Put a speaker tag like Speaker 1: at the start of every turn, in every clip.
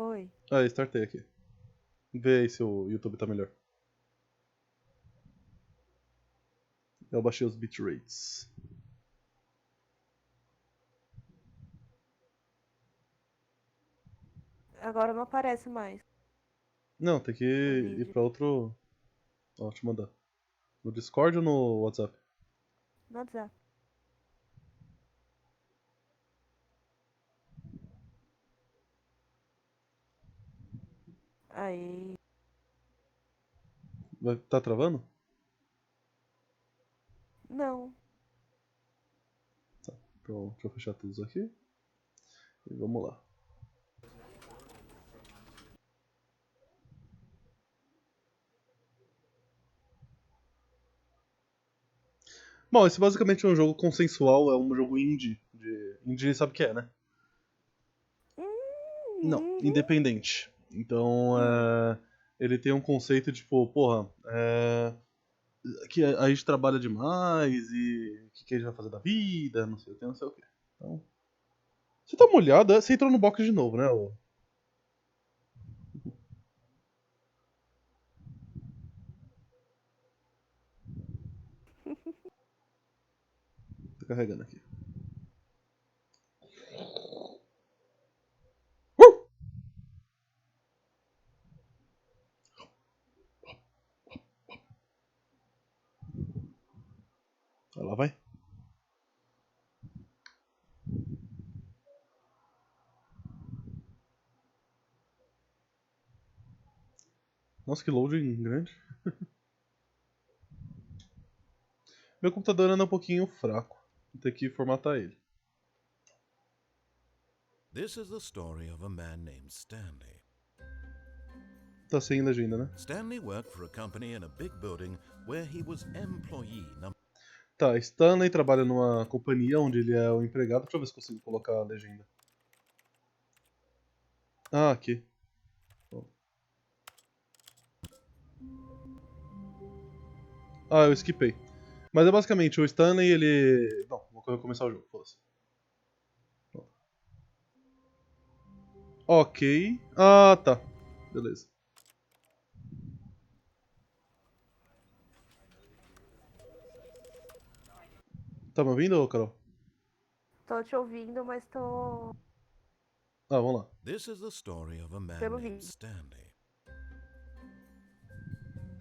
Speaker 1: Oi.
Speaker 2: Ah, startei aqui. Vê aí se o YouTube tá melhor. Eu baixei os bitrates.
Speaker 1: Agora não aparece mais
Speaker 2: Não, tem que
Speaker 1: o
Speaker 2: ir
Speaker 1: vídeo
Speaker 2: pra outro. Ó, deixa eu mandar. No Discord ou no WhatsApp?
Speaker 1: no WhatsApp. Aí.
Speaker 2: Tá travando?
Speaker 1: Não.
Speaker 2: Então, deixa eu fechar todos aqui. E vamos lá. Bom, esse basicamente é um jogo consensual, é um jogo indie. Indie sabe o que é, né? Não,
Speaker 1: Uhum.
Speaker 2: independente. Então, ele tem um conceito de, tipo, porra, que a gente trabalha demais e o que a gente vai fazer da vida, não sei o que, não sei o que. Então, você tá molhada, você entrou no box de novo, né? Tô carregando aqui. Vai lá, vai. Nossa, que loading grande. Meu computador anda um pouquinho fraco. Vou ter que formatar ele.
Speaker 3: This is the story of a man named Stanley.
Speaker 2: Tá sem legenda, né?
Speaker 3: Stanley worked for a company in a big building where he was employee number.
Speaker 2: Tá, Stanley trabalha numa companhia onde ele é o empregado. Deixa eu ver se consigo colocar a legenda. Ah, aqui. Ah, eu esquipei. Mas é basicamente o Stanley, ele. Não, vou começar o jogo, foda-se. Ok. Ah, tá. Beleza. Tá me ouvindo, Carol?
Speaker 1: Tô te ouvindo, mas tô
Speaker 2: Ah, vamos lá.
Speaker 3: This is the story of a man
Speaker 1: pelo
Speaker 3: named
Speaker 1: vídeo.
Speaker 3: Stanley.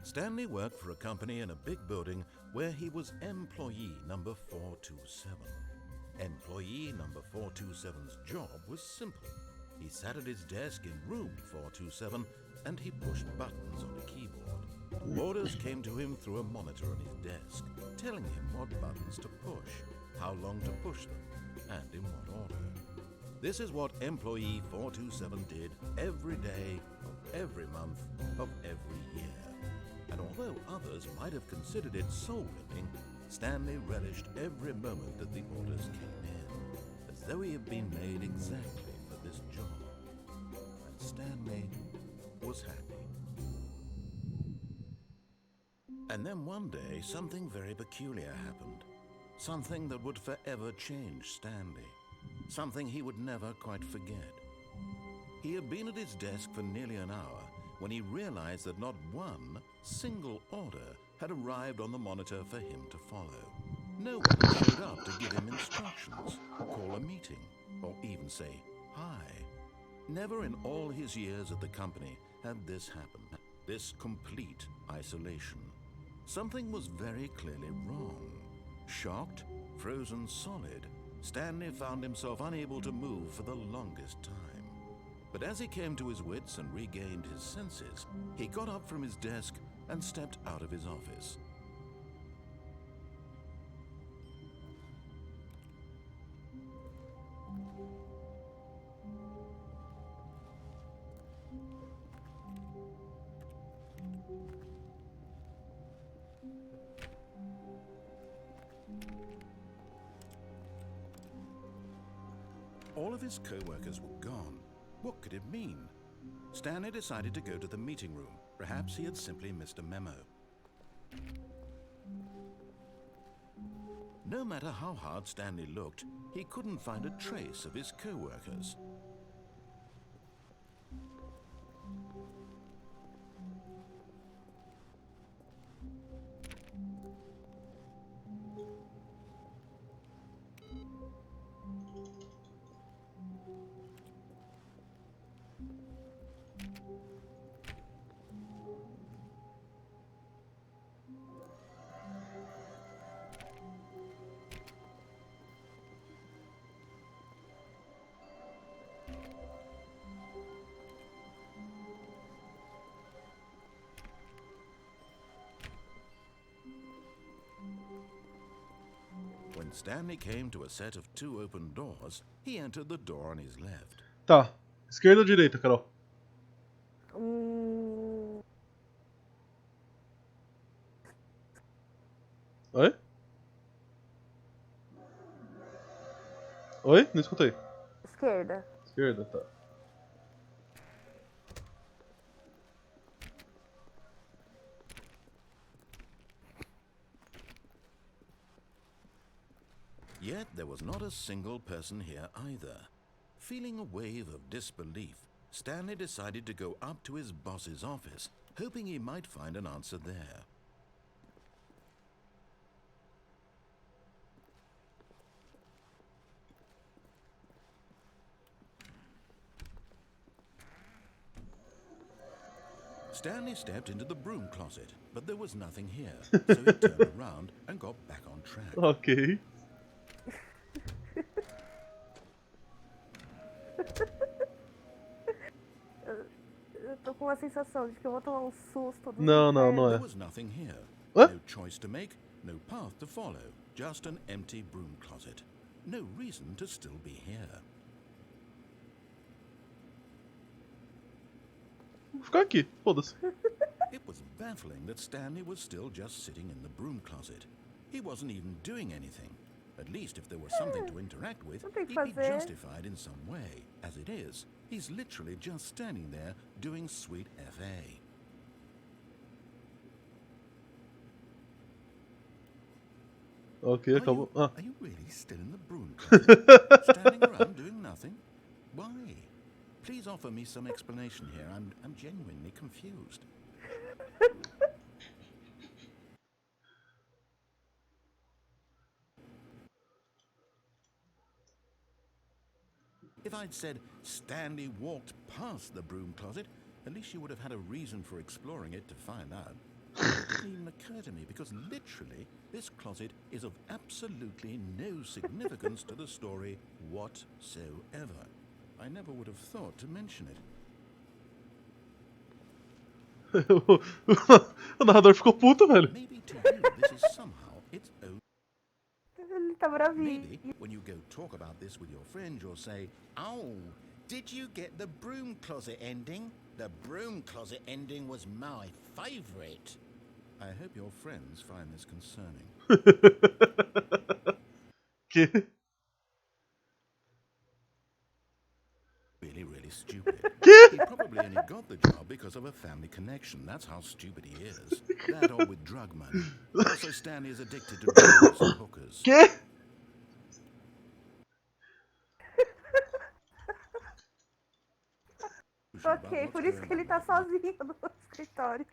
Speaker 3: Stanley worked for a company in a big building where he was employee number 427. Employee number 427's job was simple. He sat at his desk in room 427 and he pushed buttons on a keyboard. Orders came to him through a monitor on his desk, telling him what buttons to push, how long to push them, and in what order. This is what employee 427 did every day of every month of every year. And although others might have considered it soul-winning, Stanley relished every moment that the orders came in, as though he had been made exactly for this job. And Stanley was happy. And then one day, something very peculiar happened. Something that would forever change Stanley. Something he would never quite forget. He had been at his desk for nearly an hour when he realized that not one single order had arrived on the monitor for him to follow. No one showed up to give him instructions, call a meeting, or even say hi. Never in all his years at the company had this happened, this complete isolation. Something was very clearly wrong. Shocked, frozen solid, Stanley found himself unable to move for the longest time. But as he came to his wits and regained his senses, he got up from his desk and stepped out of his office. All of his co-workers were gone. What could it mean? Stanley decided to go to the meeting room. Perhaps he had simply missed a memo. No matter how hard Stanley looked, he couldn't find a trace of his co-workers. When Stanley came to a set of 2 open doors, he entered the door on his left.
Speaker 2: Tá. Esquerda ou direita, Carol? Oi? Oi? Não escutei.
Speaker 1: Esquerda.
Speaker 2: Esquerda, tá.
Speaker 3: Yet there was not a single person here either. Feeling a wave of disbelief, Stanley decided to go up to his boss's office, hoping he might find an answer there. Stanley stepped into the broom closet, but there was nothing here, so he turned around and got back on track.
Speaker 2: Ok.
Speaker 1: Eu tô com a sensação de que eu vou tomar um susto do
Speaker 2: Não, não, não
Speaker 1: inferno.
Speaker 2: é.
Speaker 3: There was nothing here.
Speaker 2: Hã?
Speaker 3: No choice to make, no path to follow, just an empty broom closet. No reason to still be here.
Speaker 2: Vou ficar aqui, foda-se.
Speaker 3: It was baffling that Stanley was still just sitting in the broom closet. He wasn't even doing anything. At least if there was something to interact with,
Speaker 1: Não tem
Speaker 3: he'd
Speaker 1: que
Speaker 3: be
Speaker 1: fazer.
Speaker 3: justified in some way. As it is, he's literally just standing there doing sweet FA.
Speaker 2: Ok, acabou. Ah.
Speaker 3: Are you really still in the broom closet? Standing around doing nothing? Why? Please offer me some explanation here. I'm genuinely confused. If I'd said Stanley walked past the broom closet, at least you would have had a reason for exploring it to find out. It didn't even occur to me because literally this closet is of absolutely no significance to the story whatsoever. I never would have thought to mention it.
Speaker 2: O narrador ficou puto, velho.
Speaker 3: Maybe to you this is somehow its own.
Speaker 1: Ele tá bravinho.
Speaker 3: Maybe when you go talk about this with your friend, you'll say, "Oh, did you get the broom closet ending? The broom closet ending was my favorite." I hope your friends find this concerning.
Speaker 2: Que?
Speaker 3: Really stupid. He probably only got the job because of a family connection. That's how stupid he is. That or with drug money. Also, Stanley is addicted to drugs and hookers.
Speaker 2: Que?
Speaker 1: Ok, por isso que ele tá sozinho no escritório.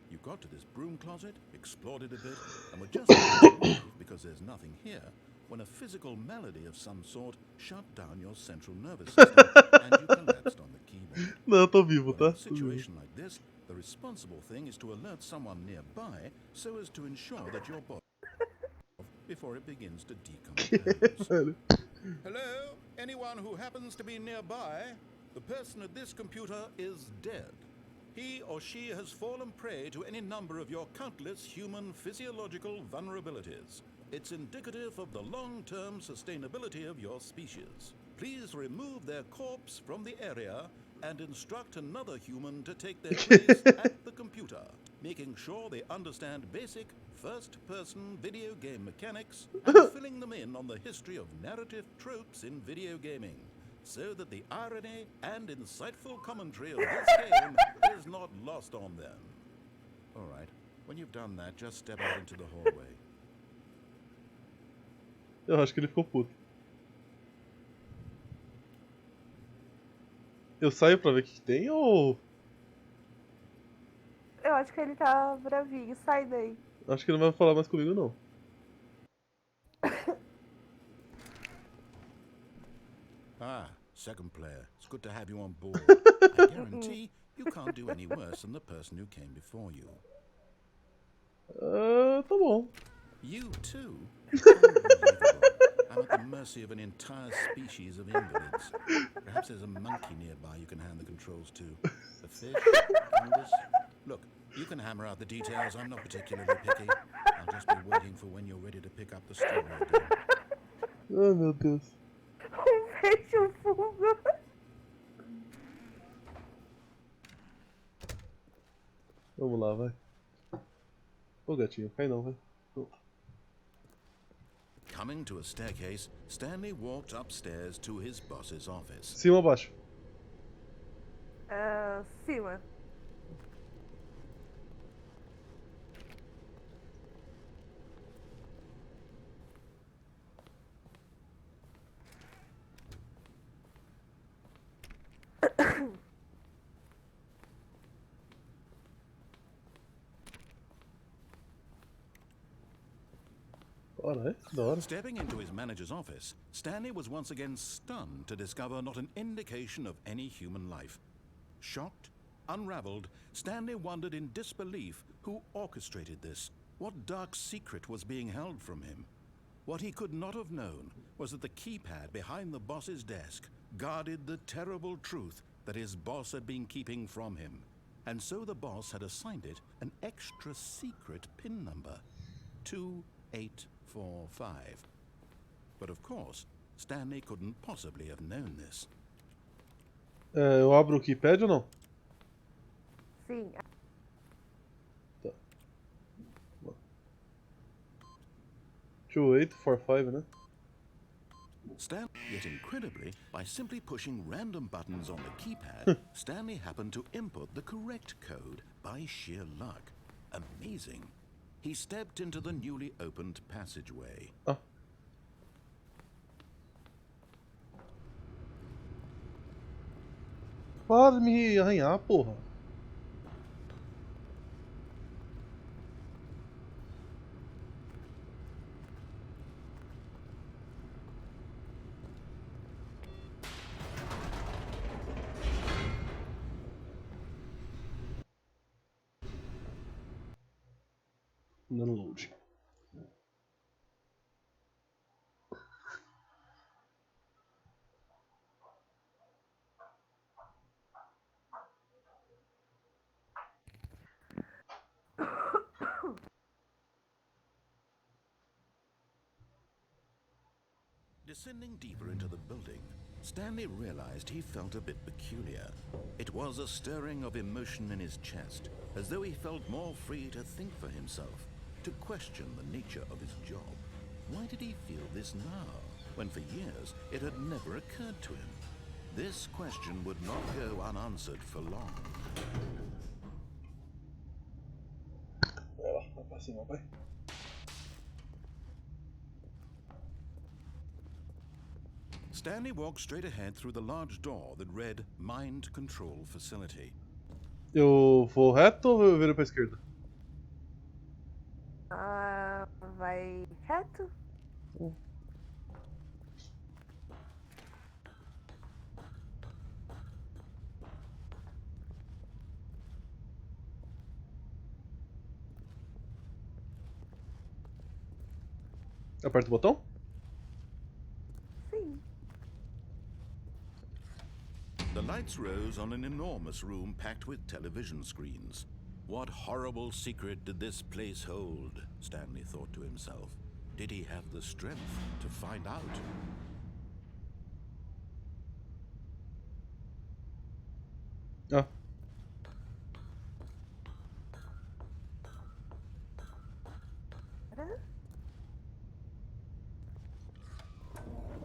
Speaker 3: You got to this broom closet, explored it a bit, and were just about to leave because there's nothing here when a physical malady of some sort shut down your central nervous system and you collapsed on the keyboard.
Speaker 2: Não, eu tô vivo,
Speaker 3: Well,
Speaker 2: tá?
Speaker 3: in a situation like this, the responsible thing is to alert someone nearby so as to ensure that your body before it begins to decompose.
Speaker 2: Velho.
Speaker 3: Hello? Anyone who happens to be nearby? The person at this computer is dead. He or she has fallen prey to any number of your countless human physiological vulnerabilities. It's indicative of the long-term sustainability of your species. Please remove their corpse from the area and instruct another human to take their place at the computer, making sure they understand basic first-person video game mechanics and filling them in on the history of narrative tropes in video gaming, so that the irony and insightful commentary of this game is not lost on them. All right, when you've done that, just step out into the hallway.
Speaker 2: Eu acho que ele ficou puto. Eu saio pra ver o que tem ou.
Speaker 1: Eu acho que ele tá bravinho. Sai daí.
Speaker 2: Acho que ele não vai falar mais comigo, não.
Speaker 3: Ah, second player. It's good to have you on board. I guarantee you can't do any worse than the person who came before you.
Speaker 2: Tá bom.
Speaker 3: You too? Unbelievable. I'm at the mercy of an entire species of invalids. Perhaps there's a monkey nearby you can hand the controls to. A fish? Fungus? Look, you can hammer out the details. I'm not particularly picky. I'll just be waiting for when you're ready to pick up the story again.
Speaker 2: Ai, meu Deus.
Speaker 1: Um peixe fundo.
Speaker 2: Vamos lá, vai. Ô gatinho, cai não, vai.
Speaker 3: Coming to a staircase, Stanley walked upstairs to his boss's office.
Speaker 2: Cima ou baixo?
Speaker 1: Cima.
Speaker 2: Bora, da hora.
Speaker 3: Stepping into his manager's office, Stanley was once again stunned to discover not an indication of any human life. Shocked, unraveled, Stanley wondered in disbelief who orchestrated this. What dark secret was being held from him? What he could not have known was that the keypad behind the boss's desk guarded the terrible truth that his boss had been keeping from him. And so the boss had assigned it an extra secret PIN number, 2845. But of course, Stanley couldn't possibly have known this.
Speaker 2: Eu abro o keypad ou não?
Speaker 1: Sim.
Speaker 2: Tá. 2845, né?
Speaker 3: Stanley, yet incredibly, by simply pushing random buttons on the keypad, Stanley happened to input the correct code by sheer luck. Amazing. He stepped into the newly opened passageway.
Speaker 2: Ah. Para de me arranhar, porra. Dando load.
Speaker 3: Descending deeper into the building, Stanley realized he felt a bit peculiar. It was a stirring of emotion in his chest, as though he felt more free to think for himself, to question the nature of his job. Why did he feel this now, when for years it had never occurred to him? This question would not go unanswered for long.
Speaker 2: Vai lá, vai pra cima, vai.
Speaker 3: Stanley walked straight ahead through the large door that read Mind Control Facility.
Speaker 2: Eu vou reto ou eu viro pra esquerda?
Speaker 1: Vai reto?
Speaker 2: Aperta o botão?
Speaker 1: Sim.
Speaker 3: The lights rose on an enormous room packed with television screens. What horrible secret did this place hold? Stanley thought to himself. Did he have the strength to find out?
Speaker 2: Ah.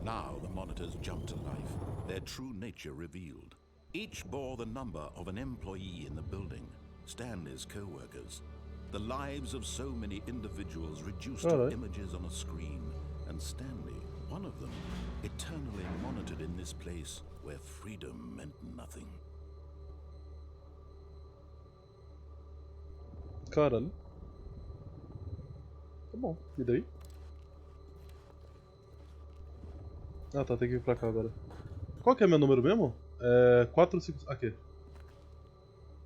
Speaker 3: Now the monitors jumped to life, their true nature revealed. Each bore the number of an employee in the building, Stanley's co-workers. The lives of so many individuals reduced to images on a screen, and Stanley, one of them, eternally monitored in this place where freedom meant nothing.
Speaker 2: Caralho. Tá bom, e daí? Ah tá, tem que vir pra cá agora. Qual que é meu número mesmo? É 4, 5... Aqui.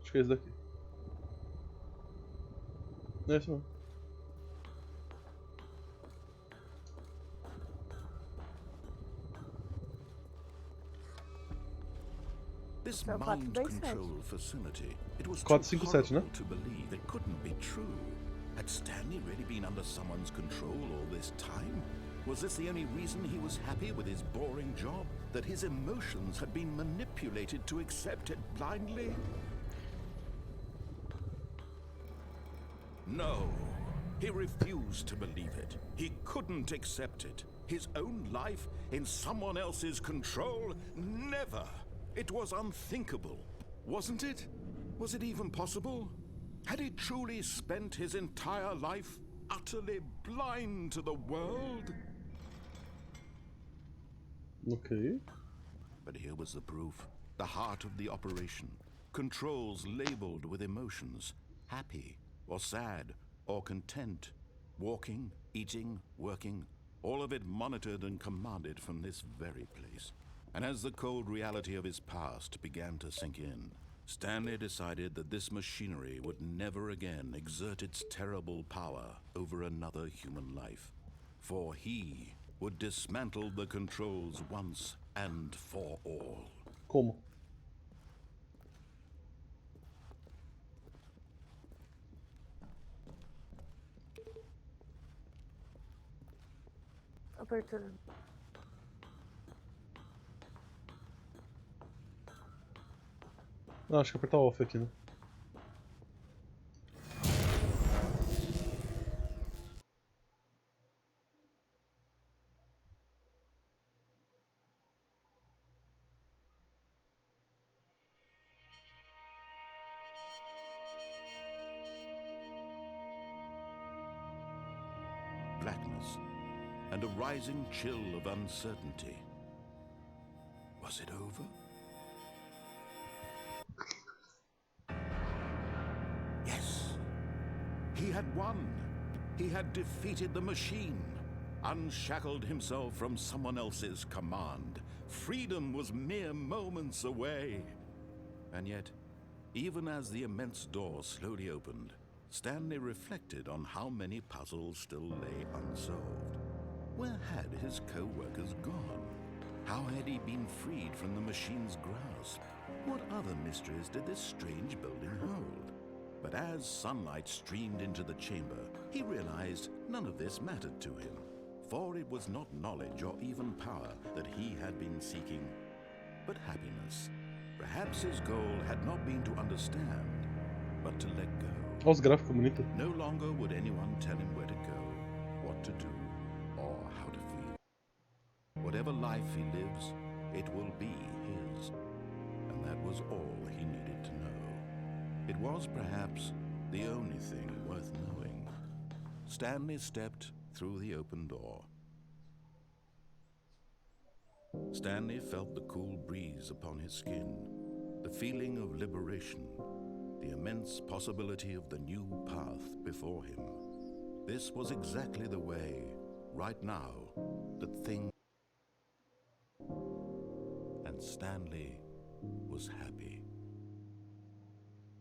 Speaker 2: Acho que é esse daqui. É esse mesmo.
Speaker 3: This mind control facility, it was
Speaker 2: 457, né?
Speaker 3: to believe it couldn't be true. Had Stanley really been under someone's control all this time? Was this the only reason he was happy with his boring job? That his emotions had been manipulated to accept it blindly? No. He refused to believe it. He couldn't accept it. His own life in someone else's control? Never. It was unthinkable. Wasn't it? Was it even possible? Had he truly spent his entire life utterly blind to the world?
Speaker 2: Ok.
Speaker 3: But here was the proof. The heart of the operation. Controls labeled with emotions. Happy, or sad, or content. Walking, eating, working. All of it monitored and commanded from this very place. And as the cold reality of his past began to sink in, Stanley decided that this machinery would never again exert its terrible power over another human life. For he would dismantle the controls once and for all.
Speaker 2: Como?
Speaker 1: Apertura.
Speaker 2: Ah, acho que apertar off aqui, né?
Speaker 3: Blackness and a rising chill of uncertainty. Was it over? Yes. He had won. He had defeated the machine, unshackled himself from someone else's command. Freedom was mere moments away. And yet, even as the immense door slowly opened, Stanley reflected on how many puzzles still lay unsolved. Where had his co-workers gone? How had he been freed from the machine's grasp? What other mysteries did this strange building hold? But as sunlight streamed into the chamber, he realized none of this mattered to him. For it was not knowledge or even power that he had been seeking, but happiness. Perhaps his goal had not been to understand, but to let go.
Speaker 2: Olha os gráficos bonitos.
Speaker 3: No longer would anyone tell him where to go, what to do, or how to feel. Whatever life he lives, it will be his. And that was all he needed to know. It was perhaps the only thing worth knowing. Stanley stepped through the open door. Stanley felt the cool breeze upon his skin, the feeling of liberation, the immense possibility of the new path before him. This was exactly the way, right now, that things... And Stanley was happy.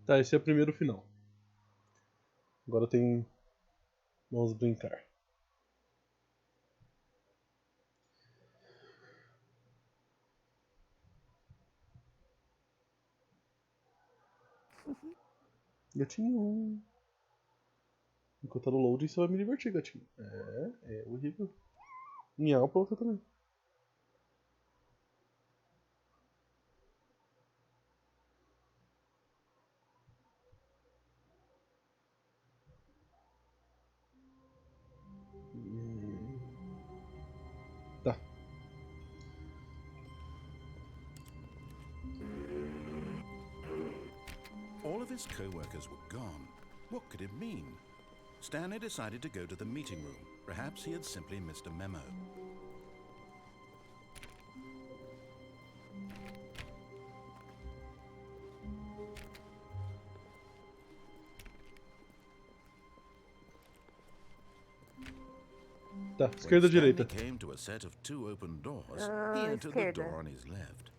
Speaker 2: Tá, esse é o primeiro final. Agora tem... Vamos brincar. Gatinho. Enquanto tá no loading, você vai me divertir, gatinho. É horrível. Miau pra você também. Tá.
Speaker 3: All of his co-workers were gone. What could it mean? Stanley decided to go to the meeting room. Perhaps he had simply missed a memo.
Speaker 2: Tá, esquerda ou
Speaker 3: When
Speaker 2: direita?
Speaker 3: Stanley came to a set of two open doors, he entered the
Speaker 1: Esquerda.
Speaker 3: door on his left.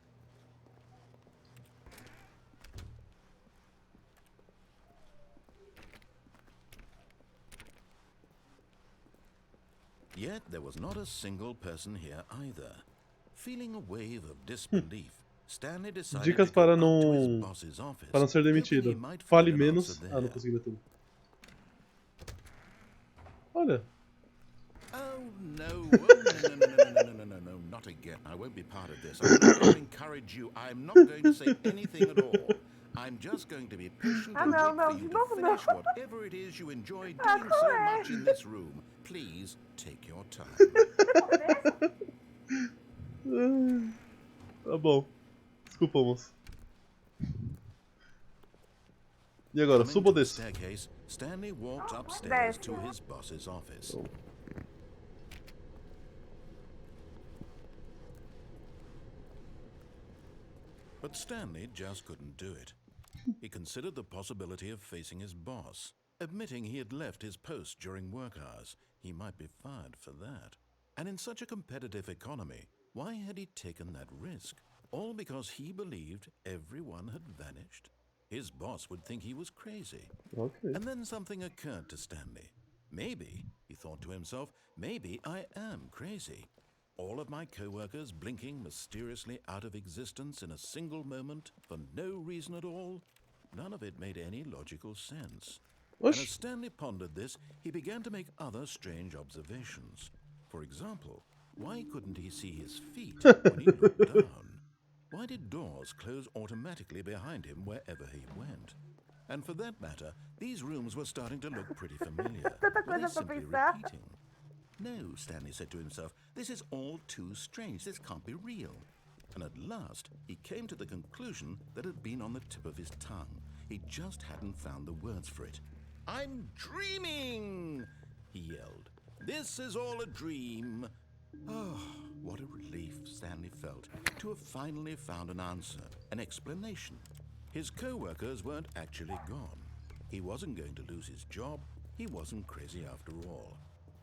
Speaker 3: Yet there was not a single person here either. Feeling a wave of disbelief, Stanley decided
Speaker 2: Dicas
Speaker 3: to go
Speaker 2: para
Speaker 3: up to his
Speaker 2: não
Speaker 3: boss's office,
Speaker 2: para não ser
Speaker 3: hoping
Speaker 2: demitido.
Speaker 3: he might
Speaker 2: Fale
Speaker 3: find an
Speaker 2: menos.
Speaker 3: answer
Speaker 2: Ah, não
Speaker 3: there.
Speaker 2: consegui ler tudo. Olha.
Speaker 3: Oh, no. Oh, no, not again. I won't be part of this. I'm not going to encourage you. I'm not going to say anything at all. I'm just going to be patient
Speaker 1: Ah,
Speaker 3: and
Speaker 1: não,
Speaker 3: wait
Speaker 1: não,
Speaker 3: for
Speaker 1: de
Speaker 3: you to
Speaker 1: novo não.
Speaker 3: finish whatever it is you enjoy
Speaker 1: Ah,
Speaker 3: doing
Speaker 1: qual
Speaker 3: so
Speaker 1: é?
Speaker 3: much in this room. Please take your time.
Speaker 2: Tá bom. Desculpa, moço. E agora,
Speaker 3: Coming
Speaker 2: suba ou
Speaker 3: to the
Speaker 2: desça?
Speaker 3: staircase, Stanley walked upstairs to his boss's office.
Speaker 2: Oh.
Speaker 3: But Stanley just couldn't do it. He considered the possibility of facing his boss. Admitting he had left his post during work hours, he might be fired for that. And in such a competitive economy, why had he taken that risk? All because he believed everyone had vanished? His boss would think he was crazy.
Speaker 2: Ok.
Speaker 3: And then something occurred to Stanley. Maybe, he thought to himself, maybe I am crazy. All of my co-workers blinking mysteriously out of existence in a single moment for no reason at all? None of it made any logical sense. And as
Speaker 2: Oxi.
Speaker 3: Stanley pondered this, he began to make other strange observations. For example, why couldn't he see his feet when he looked down? Why did doors close automatically behind him wherever he went? And for that matter, these rooms were starting to look pretty familiar.
Speaker 1: Tanta
Speaker 3: Were they
Speaker 1: coisa pra
Speaker 3: simply
Speaker 1: pensar.
Speaker 3: repeating? No, Stanley said to himself, this is all too strange. This can't be real. And at last, he came to the conclusion that had been on the tip of his tongue. He just hadn't found the words for it. I'm dreaming, he yelled. This is all a dream. Oh, what a relief Stanley felt to have finally found an answer, an explanation. His co-workers weren't actually gone. He wasn't going to lose his job. He wasn't crazy after all.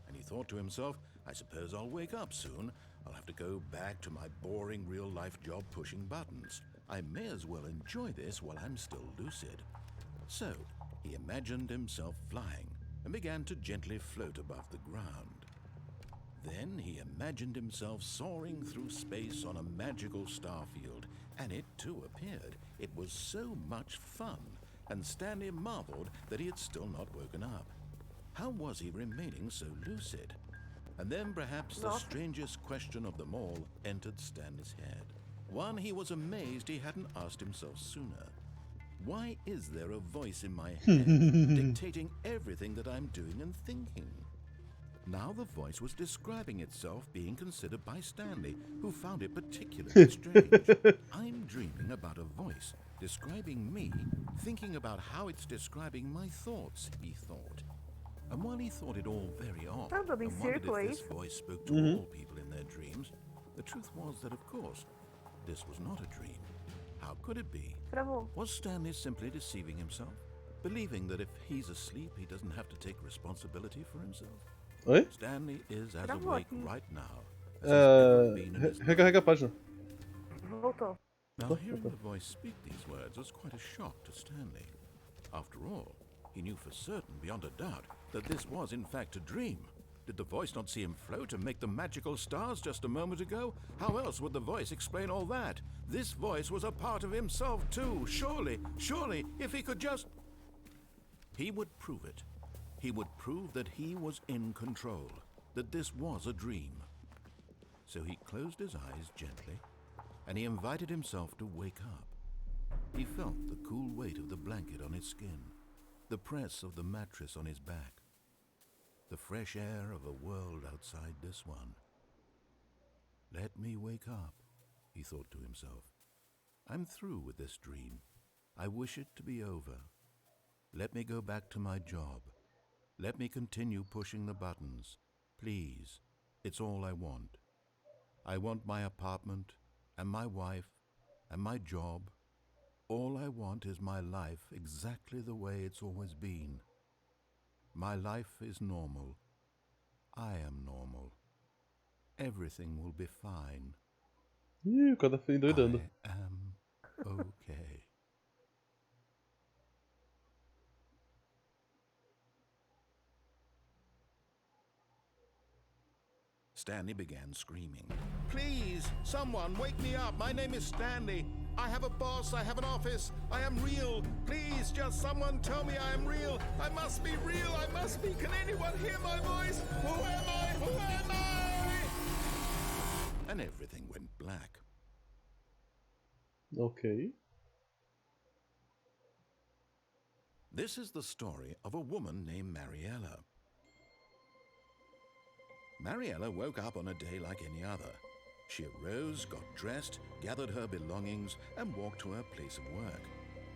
Speaker 3: And he thought to himself, I suppose I'll wake up soon. I'll have to go back to my boring real-life job pushing buttons. I may as well enjoy this while I'm still lucid. So, he imagined himself flying and began to gently float above the ground. Then he imagined himself soaring through space on a magical starfield, and it too appeared. It was so much fun, and Stanley marveled that he had still not woken up. How was he remaining so lucid? And then perhaps the strangest question of them all entered Stanley's head. One he was amazed he hadn't asked himself sooner. Why is there a voice in my head dictating everything that I'm doing and thinking? Now the voice was describing itself being considered by Stanley, who found it particularly strange. I'm dreaming about a voice describing me, thinking about how it's describing my thoughts, he thought. And while he thought it all very odd,
Speaker 1: Tá andando em
Speaker 3: and wondered
Speaker 1: círculo, é
Speaker 3: if this
Speaker 1: isso?
Speaker 3: voice spoke to all people in their dreams, the truth was that, of course, this was not a dream. How could it be?
Speaker 1: Travou.
Speaker 3: Was Stanley simply deceiving himself? Believing that if he's asleep, he doesn't have to take responsibility for himself?
Speaker 2: Oi?
Speaker 3: Stanley is as
Speaker 1: Travou
Speaker 3: awake
Speaker 1: aqui.
Speaker 3: right now as he's ever been in his life.
Speaker 2: Recarrega a página.
Speaker 1: Voltou.
Speaker 3: Now, hearing the voice speak these words was quite a shock to Stanley. After all, he knew for certain, beyond a doubt, that this was in fact a dream. Did the voice not see him float and make the magical stars just a moment ago? How else would the voice explain all that? This voice was a part of himself too. Surely, if he could just... He would prove it. He would prove that he was in control, that this was a dream. So he closed his eyes gently, and he invited himself to wake up. He felt the cool weight of the blanket on his skin, the press of the mattress on his back, the fresh air of a world outside this one. Let me wake up, he thought to himself. I'm through with this dream. I wish it to be over. Let me go back to my job. Let me continue pushing the buttons. Please, it's all I want. I want my apartment, and my wife, and my job. All I want is my life exactly the way it's always been. My life is normal. I am normal. Everything will be fine.
Speaker 2: Ih, o cara tá endoidando.
Speaker 3: I am okay. Stanley began screaming. Please, someone, wake me up. My name is Stanley. I have a boss, I have an office, I am real. Please, just someone tell me I am real. I must be real, I must be. Can anyone hear my voice? Who am I? Who am I? And everything went black.
Speaker 2: Ok.
Speaker 3: This is the story of a woman named Mariella. Mariella woke up on a day like any other. She arose, got dressed, gathered her belongings, and walked to her place of work.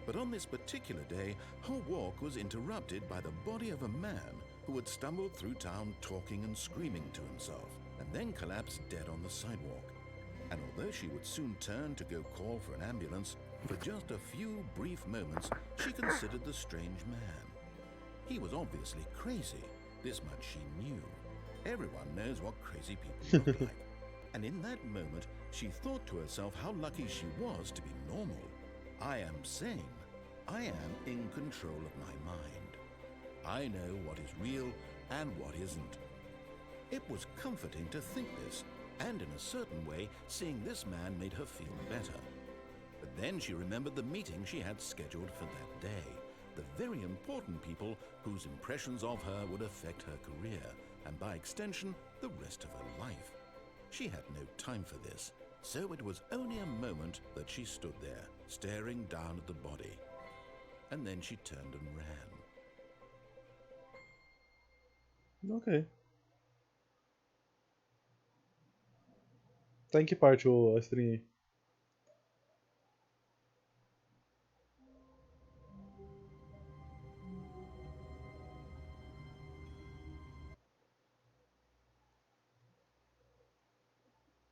Speaker 3: But on this particular day, her walk was interrupted by the body of a man who had stumbled through town talking and screaming to himself, and then collapsed dead on the sidewalk. And although she would soon turn to go call for an ambulance, for just a few brief moments, she considered the strange man. He was obviously crazy. This much she knew. Everyone knows what crazy people look like. And in that moment, she thought to herself how lucky she was to be normal. I am sane. I am in control of my mind. I know what is real and what isn't. It was comforting to think this, and in a certain way, seeing this man made her feel better. But then she remembered the meeting she had scheduled for that day, the very important people whose impressions of her would affect her career, and by extension, the rest of her life. She had no time for this, so it was only a moment that she stood there, staring down at the body. And then she turned and ran.
Speaker 2: Ok. Tá em que parte a stream aí?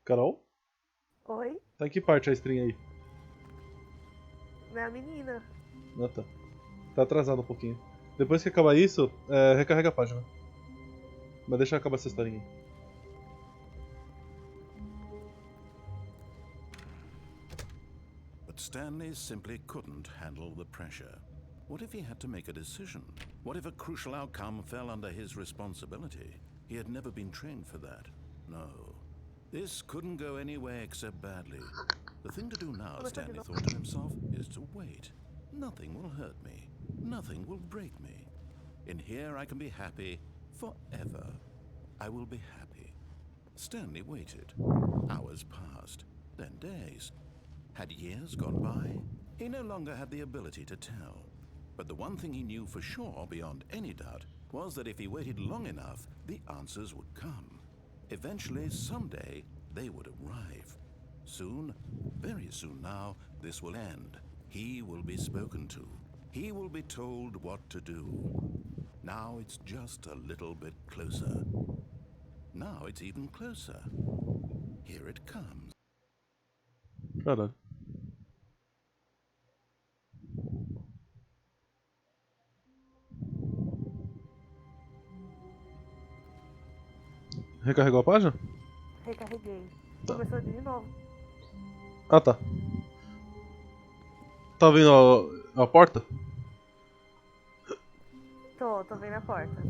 Speaker 2: Carol?
Speaker 1: Oi?
Speaker 2: Tá em que parte a stream aí?
Speaker 1: Minha menina.
Speaker 2: Ah, tá. Tá atrasado um pouquinho. Depois que acabar isso, recarrega a página. Mas deixa acabar essa historinha aí.
Speaker 3: But Stanley simply couldn't handle the pressure. What if he had to make a decision? What if a crucial outcome fell under his responsibility? He had never been trained for that. No. This couldn't go any way except badly. The thing to do now, Stanley thought to himself, is to wait. Nothing will hurt me. Nothing will break me. In here I can be happy forever. I will be happy. Stanley waited. Hours passed, then days. Had years gone by? He no longer had the ability to tell. But the one thing he knew for sure, beyond any doubt, was that if he waited long enough, the answers would come. Eventually, someday, they would arrive. Soon, very soon now, this will end. He will be spoken to. He will be told what to do. Now it's just a little bit closer. Now it's even closer. Here it comes.
Speaker 2: Caralho. Recarregou a página?
Speaker 1: Recarreguei.
Speaker 2: Tá.
Speaker 1: Começou de novo.
Speaker 2: Ah, tá. Tá vendo a porta?
Speaker 1: Tô vendo a porta.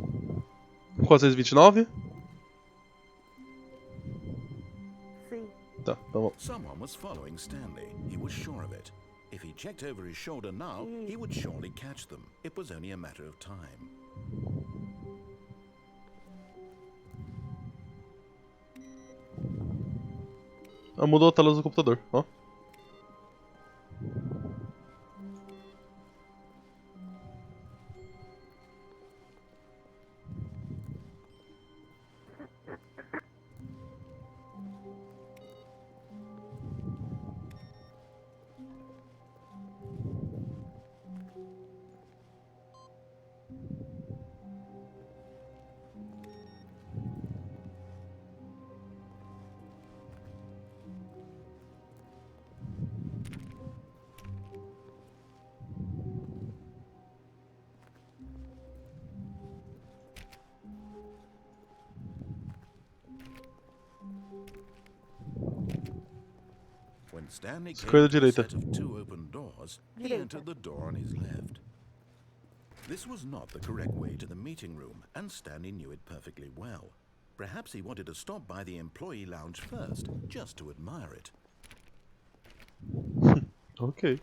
Speaker 2: 429?
Speaker 1: Sim.
Speaker 2: Tá, tá bom.
Speaker 3: Someone was following Stanley. He was sure of it. If he checked over his shoulder now, he would surely catch them. It was only a matter of time.
Speaker 2: Ah, mudou a tela do computador, ó.
Speaker 3: When Stanley came
Speaker 2: Esquerda,
Speaker 3: to a
Speaker 2: direita.
Speaker 3: set of two open doors, he
Speaker 1: Direita.
Speaker 3: entered the door on his left. This was not the correct way to the meeting room, and Stanley knew it perfectly well. Perhaps he wanted to stop by the employee lounge first, just to admire it.
Speaker 2: Ok.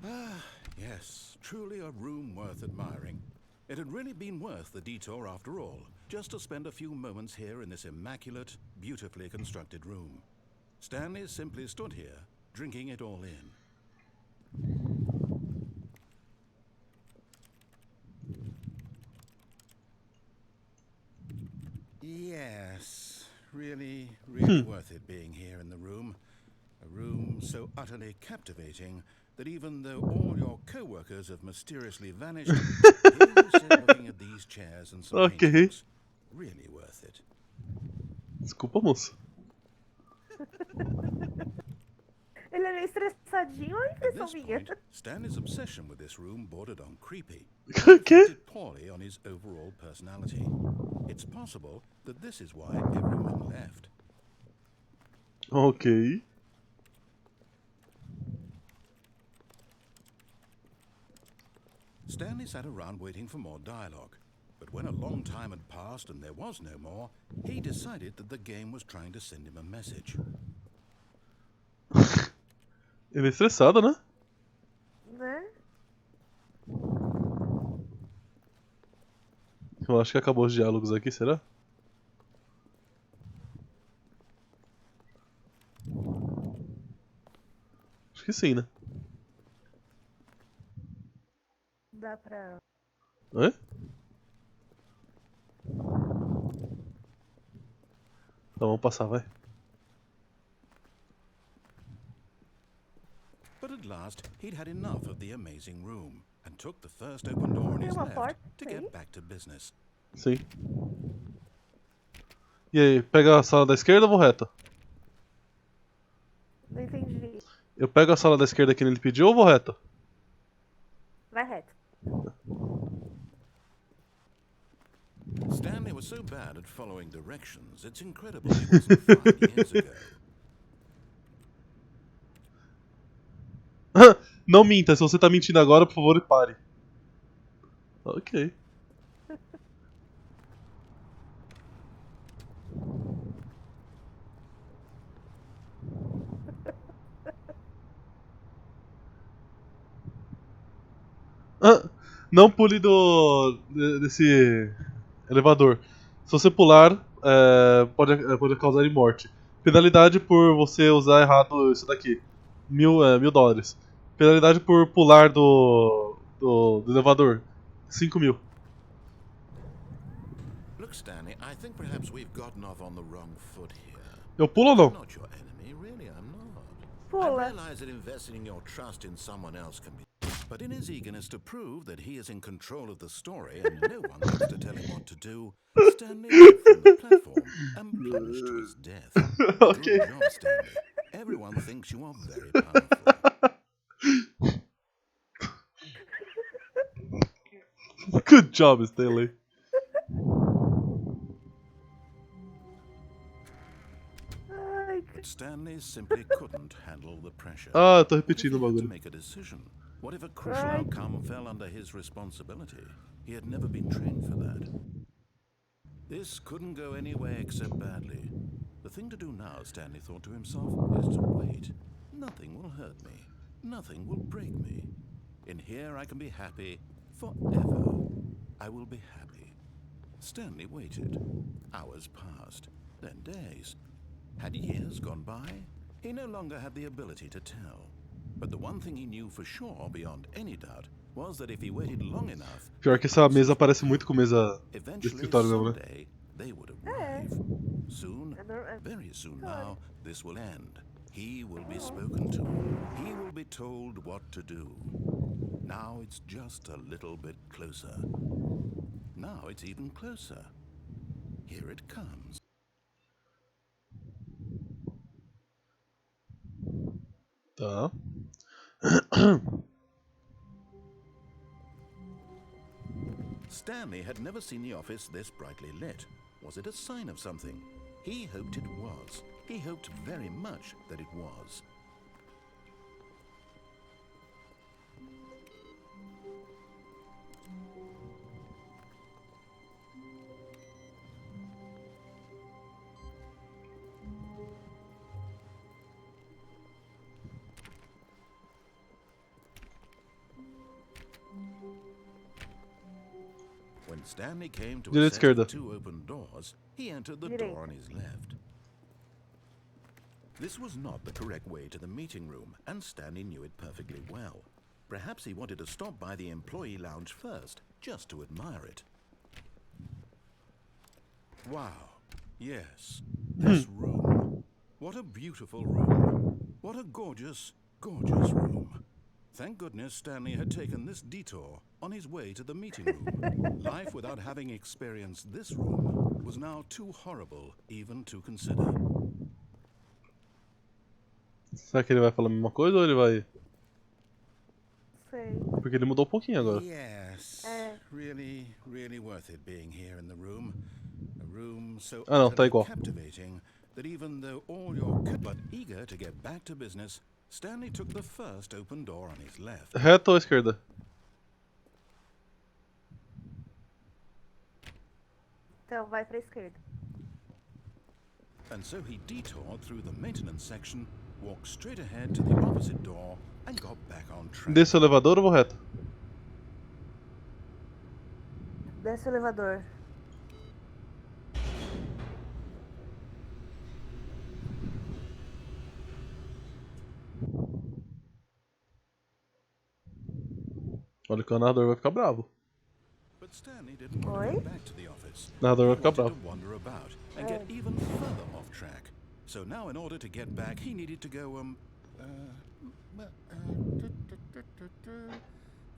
Speaker 3: Ah, yes, truly a room worth admiring. It had really been worth the detour after all, just to spend a few moments here in this immaculate, beautifully constructed room. Stanley simply stood here, drinking it all in. Yes, really worth it being here in the room. A room so utterly captivating that even though all your co-workers have mysteriously vanished, here you sit looking at these chairs and some
Speaker 2: Ok.
Speaker 3: paintings. Really worth it.
Speaker 2: Desculpa, moça.
Speaker 1: Ele é meio estressadinho ou é
Speaker 3: At
Speaker 1: impressão
Speaker 3: this
Speaker 1: minha?
Speaker 3: point, Stanley's obsession with this room bordered on creepy and
Speaker 2: Que?
Speaker 3: reflected poorly on his overall personality. It's possible that this is why everyone left.
Speaker 2: Ok.
Speaker 3: Stanley sat around waiting for more dialogue, but when a long time had passed and there was no more, he decided that the game was trying to send him a message.
Speaker 2: Ele é estressado, né?
Speaker 1: Né?
Speaker 2: Eu acho que acabou os diálogos aqui, será? Acho que sim, né?
Speaker 1: Dá pra...
Speaker 2: É? Então vamos passar, vai.
Speaker 3: But at last, he'd had enough of the amazing room and took the first open door on
Speaker 1: Tem
Speaker 3: his
Speaker 1: uma
Speaker 3: left
Speaker 1: porta
Speaker 3: to
Speaker 1: aí?
Speaker 3: get back to business.
Speaker 2: Sim. E aí, pega a sala da esquerda ou vou reto?
Speaker 1: Não entendi.
Speaker 2: Eu pego a sala da esquerda que ele pediu ou vou reto?
Speaker 1: Vai reto.
Speaker 3: Stanley was so bad at following directions, it's incredible he wasn't 5 years ago.
Speaker 2: Não minta, se você tá mentindo agora, por favor, pare. Ok. Não pule desse elevador. Se você pular, pode causar ele morte. Penalidade por você usar errado isso daqui. $1.000. Penalidade por pular do elevador. 5.000.
Speaker 3: Look, Stanley, I think perhaps we've gotten off on the wrong foot here.
Speaker 2: Eu pulo ou
Speaker 3: I'm
Speaker 2: não?
Speaker 3: not your enemy, really, I'm not. I
Speaker 1: Pula.
Speaker 3: realize that investing your trust in someone else can be... But in his eagerness to prove that he is in control of the story and no one gets to tell him what to do, Stanley leaped from the platform and plunged to his death.
Speaker 2: Ok.
Speaker 3: Good job, Stanley. Everyone thinks you are very powerful.
Speaker 2: Good job, Stanley.
Speaker 1: Ai,
Speaker 3: But Stanley simply couldn't handle the pressure.
Speaker 2: Ah, eu tô
Speaker 3: What if
Speaker 2: repetindo o
Speaker 3: he had to
Speaker 2: bagulho.
Speaker 3: make a decision? What if a crucial
Speaker 1: Right.
Speaker 3: outcome fell under his responsibility? He had never been trained for that. This couldn't go any way except badly. The thing to do now, Stanley thought to himself, is to wait. Nothing will hurt me. Nothing will break me. In here I can be happy forever. I will be happy. Stanley waited. Hours passed, then days. Had years gone by? He no longer had the ability to tell. But the one thing he knew for sure, beyond any doubt, was that if he waited long enough,
Speaker 2: Pior que essa mesa parece muito com mesa de
Speaker 3: eventually,
Speaker 2: escritório mesmo, né?
Speaker 3: someday, they would arrive. Soon, very soon now, this will end. He will be spoken to. He will be told what to do. Now it's just a little bit closer. Now it's even closer. Here it comes.
Speaker 2: Tá.
Speaker 3: Stanley had never seen the office this brightly lit. Was it a sign of something? He hoped it was. He hoped very much that it was. Stanley came to a
Speaker 2: Direita,
Speaker 3: set
Speaker 2: esquerda.
Speaker 3: of 2 open doors, he entered the door on his left. This was not the correct way to the meeting room, and Stanley knew it perfectly well. Perhaps he wanted to stop by the employee lounge first, just to admire it. Wow. Yes. This room. What a beautiful room. What a gorgeous, gorgeous room. Thank goodness Stanley had taken this detour on his way to the meeting room. Life without having experienced this room was now too horrible even to consider.
Speaker 2: Será que ele vai falar a mesma coisa ou ele vai...
Speaker 1: Sei.
Speaker 2: Porque ele mudou um pouquinho agora.
Speaker 3: Yes. Really, really worth it being here in the room. A room so
Speaker 2: Ah, não, tá igual.
Speaker 3: captivating that even though all your but eager to get back to business, Stanley took the first open door on his left.
Speaker 2: Reta ou esquerda?
Speaker 1: Então, vai pra esquerda.
Speaker 3: And so he detoured through the maintenance section, walked straight ahead to the opposite door, and got back on track.
Speaker 2: Desce o elevador ou vou reto?
Speaker 1: Desce o elevador.
Speaker 2: Olha que o narrador vai ficar bravo.
Speaker 3: But Stanley didn't want to go back to the office.
Speaker 2: O narrador vai
Speaker 3: He
Speaker 2: ficar
Speaker 3: wanted
Speaker 2: bravo.
Speaker 3: to wander about and get even further off track. So now in order to get back, he needed to go,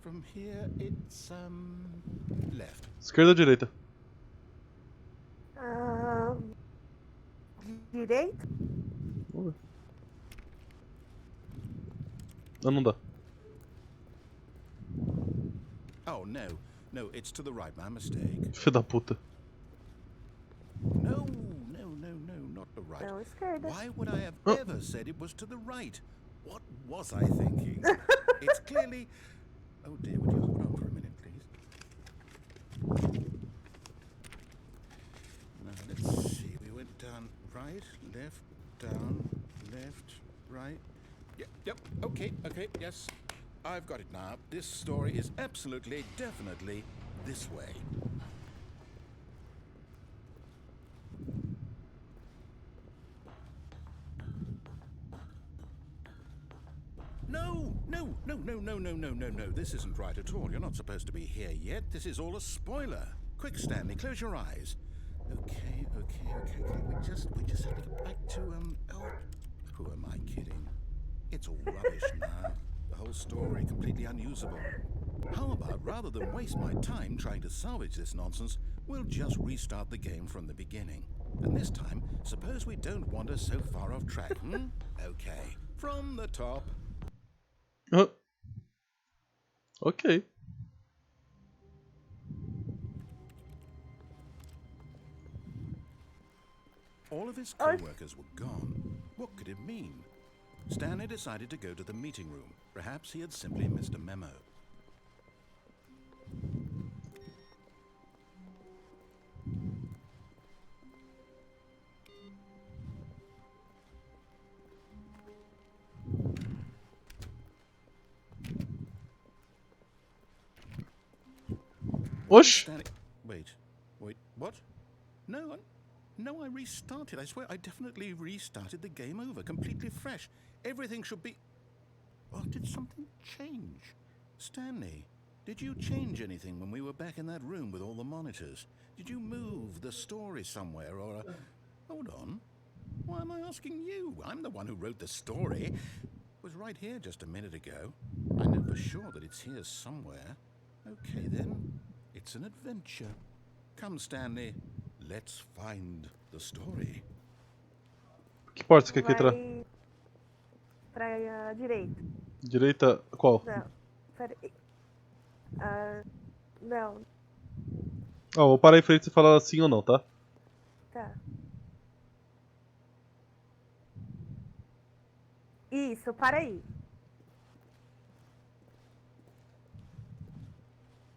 Speaker 3: from here it's, left.
Speaker 2: Esquerda ou direita?
Speaker 1: Direita?
Speaker 2: Vamos ver. Não, não dá.
Speaker 3: Oh, no, it's to the right, my mistake.
Speaker 2: Filho da puta.
Speaker 3: No, not the right.
Speaker 1: Não, esquerda.
Speaker 3: Why would I have ever said it was to the right? What was I thinking? It's clearly... Oh dear, would you hold on for a minute, please? Now, let's see, we went down right, left, down, left, right. Yep, okay, yes. I've got it now. This story is absolutely, definitely this way. No. This isn't right at all. You're not supposed to be here yet. This is all a spoiler. Quick, Stanley, close your eyes. Okay. We just have to get back to, oh, who am I kidding? It's all rubbish now. The whole story completely unusable. How about, rather than waste my time trying to salvage this nonsense, we'll just restart the game from the beginning. And this time, suppose we don't wander so far off track, Okay, from the top.
Speaker 2: Ok.
Speaker 3: All of his co-workers were gone. What could it mean? Stanley decided to go to the meeting room. Perhaps he had simply missed a memo.
Speaker 2: Oxi.
Speaker 3: Wait, what? No, I restarted. I swear I definitely restarted the game over, completely fresh. Everything should be... Oh, did something change? Stanley, did you change anything when we were back in that room with all the monitors? Did you move the story somewhere or... Hold on. Why am I asking you? I'm the one who wrote the story. It was right here just a minute ago. I know for sure that it's here somewhere. Okay, then. It's an adventure. Come, Stanley. Let's find the story.
Speaker 2: Que porta você quer que entrar?
Speaker 1: Vai pra direita.
Speaker 2: Direita, qual?
Speaker 1: Não, peraí. Não,
Speaker 2: Ó, vou parar em frente e você falar sim ou não, tá?
Speaker 1: tá. Isso, para aí.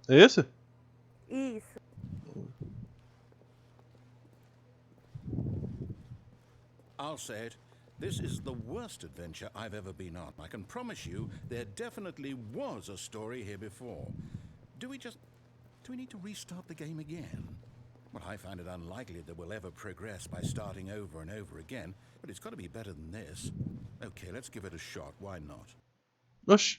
Speaker 2: É esse?
Speaker 1: Isso.
Speaker 3: I'll say it. This is the worst adventure I've ever been on. I can promise you there definitely was a story here before. Do we just... Do we need to restart the game again? Well, I find it unlikely that we'll ever progress by starting over and over again, but it's got to be better than this. Okay, let's give it a shot. Why not?
Speaker 2: Oxi.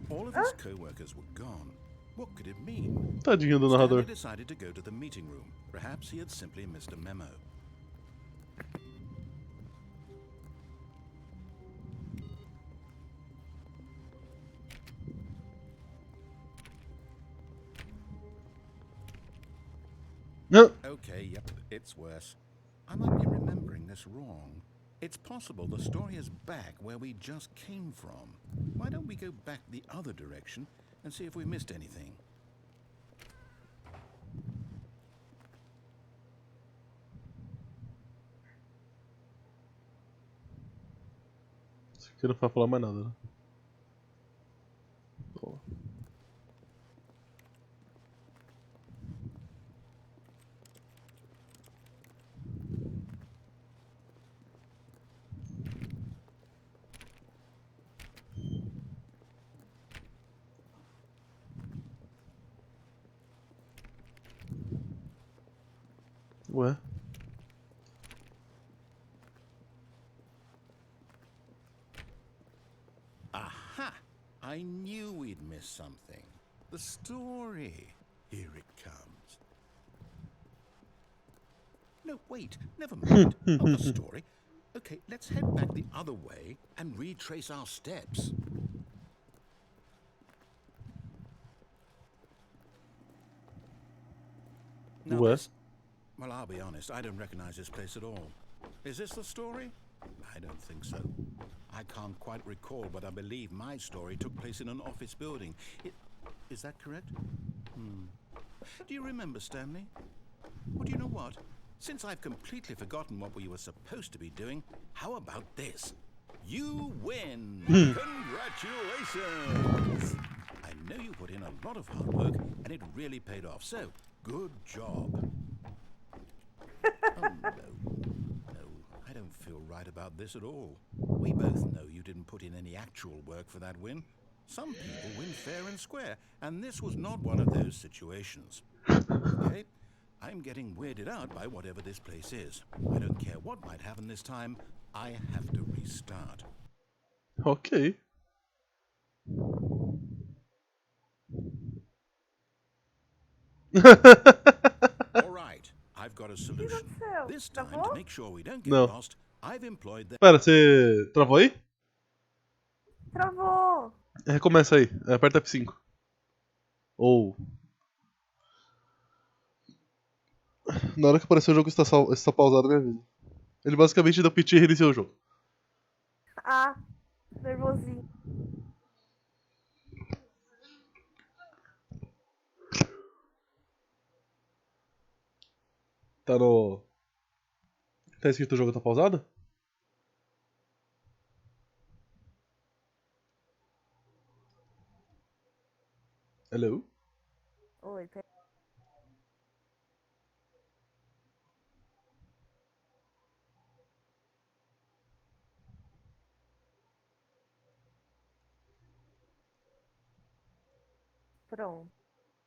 Speaker 3: All of his co-workers were gone. What could it mean?
Speaker 2: Tadinho do
Speaker 3: Stanley
Speaker 2: narrador.
Speaker 3: decided to go to the meeting room. Perhaps he had simply missed a memo.
Speaker 2: Não.
Speaker 3: Okay, yep, it's worse. I might be remembering this wrong. It's possible the story is back where we just came from. Why don't we go back the other direction and see if we missed anything?
Speaker 2: Isso aqui não vai falar mais nada, né? Boa. Ué?
Speaker 3: Aha! I knew we'd miss something. The story. Here it comes. No, wait, never mind. Not the story. Okay, let's head back the other way and retrace our steps. Now
Speaker 2: Ué?
Speaker 3: this... Well, I'll be honest, I don't recognize this place at all. Is this the story? I don't think so. I can't quite recall, but I believe my story took place in an office building. Is that correct? Do you remember, Stanley? Well, do you know what? Since I've completely forgotten what we were supposed to be doing, how about this? You win! Congratulations! I know you put in a lot of hard work, and it really paid off, so good job. Oh, no, I don't feel right about this at all. We both know you didn't put in any actual work for that win. Some people win fair and square, and this was not one of those situations. Okay? I'm getting weirded out by whatever this place is. I don't care what might happen this time. I have to restart.
Speaker 2: Ok.
Speaker 3: All right, I've got a solution.
Speaker 1: aconteceu?
Speaker 3: This time, to
Speaker 1: Travou?
Speaker 3: make sure we don't get
Speaker 2: Não.
Speaker 3: lost, I've employed the...
Speaker 2: Pera, você travou aí?
Speaker 1: Travou!
Speaker 2: Recomeça aí. Aperta F5. Ou. Na hora que aparecer o jogo está pausado, me avisa. Ele basicamente deu PT e reiniciou o jogo.
Speaker 1: Ah, nervosinho.
Speaker 2: Tá no. Tá escrito o jogo tá pausado? Hello?
Speaker 1: Oi, pronto.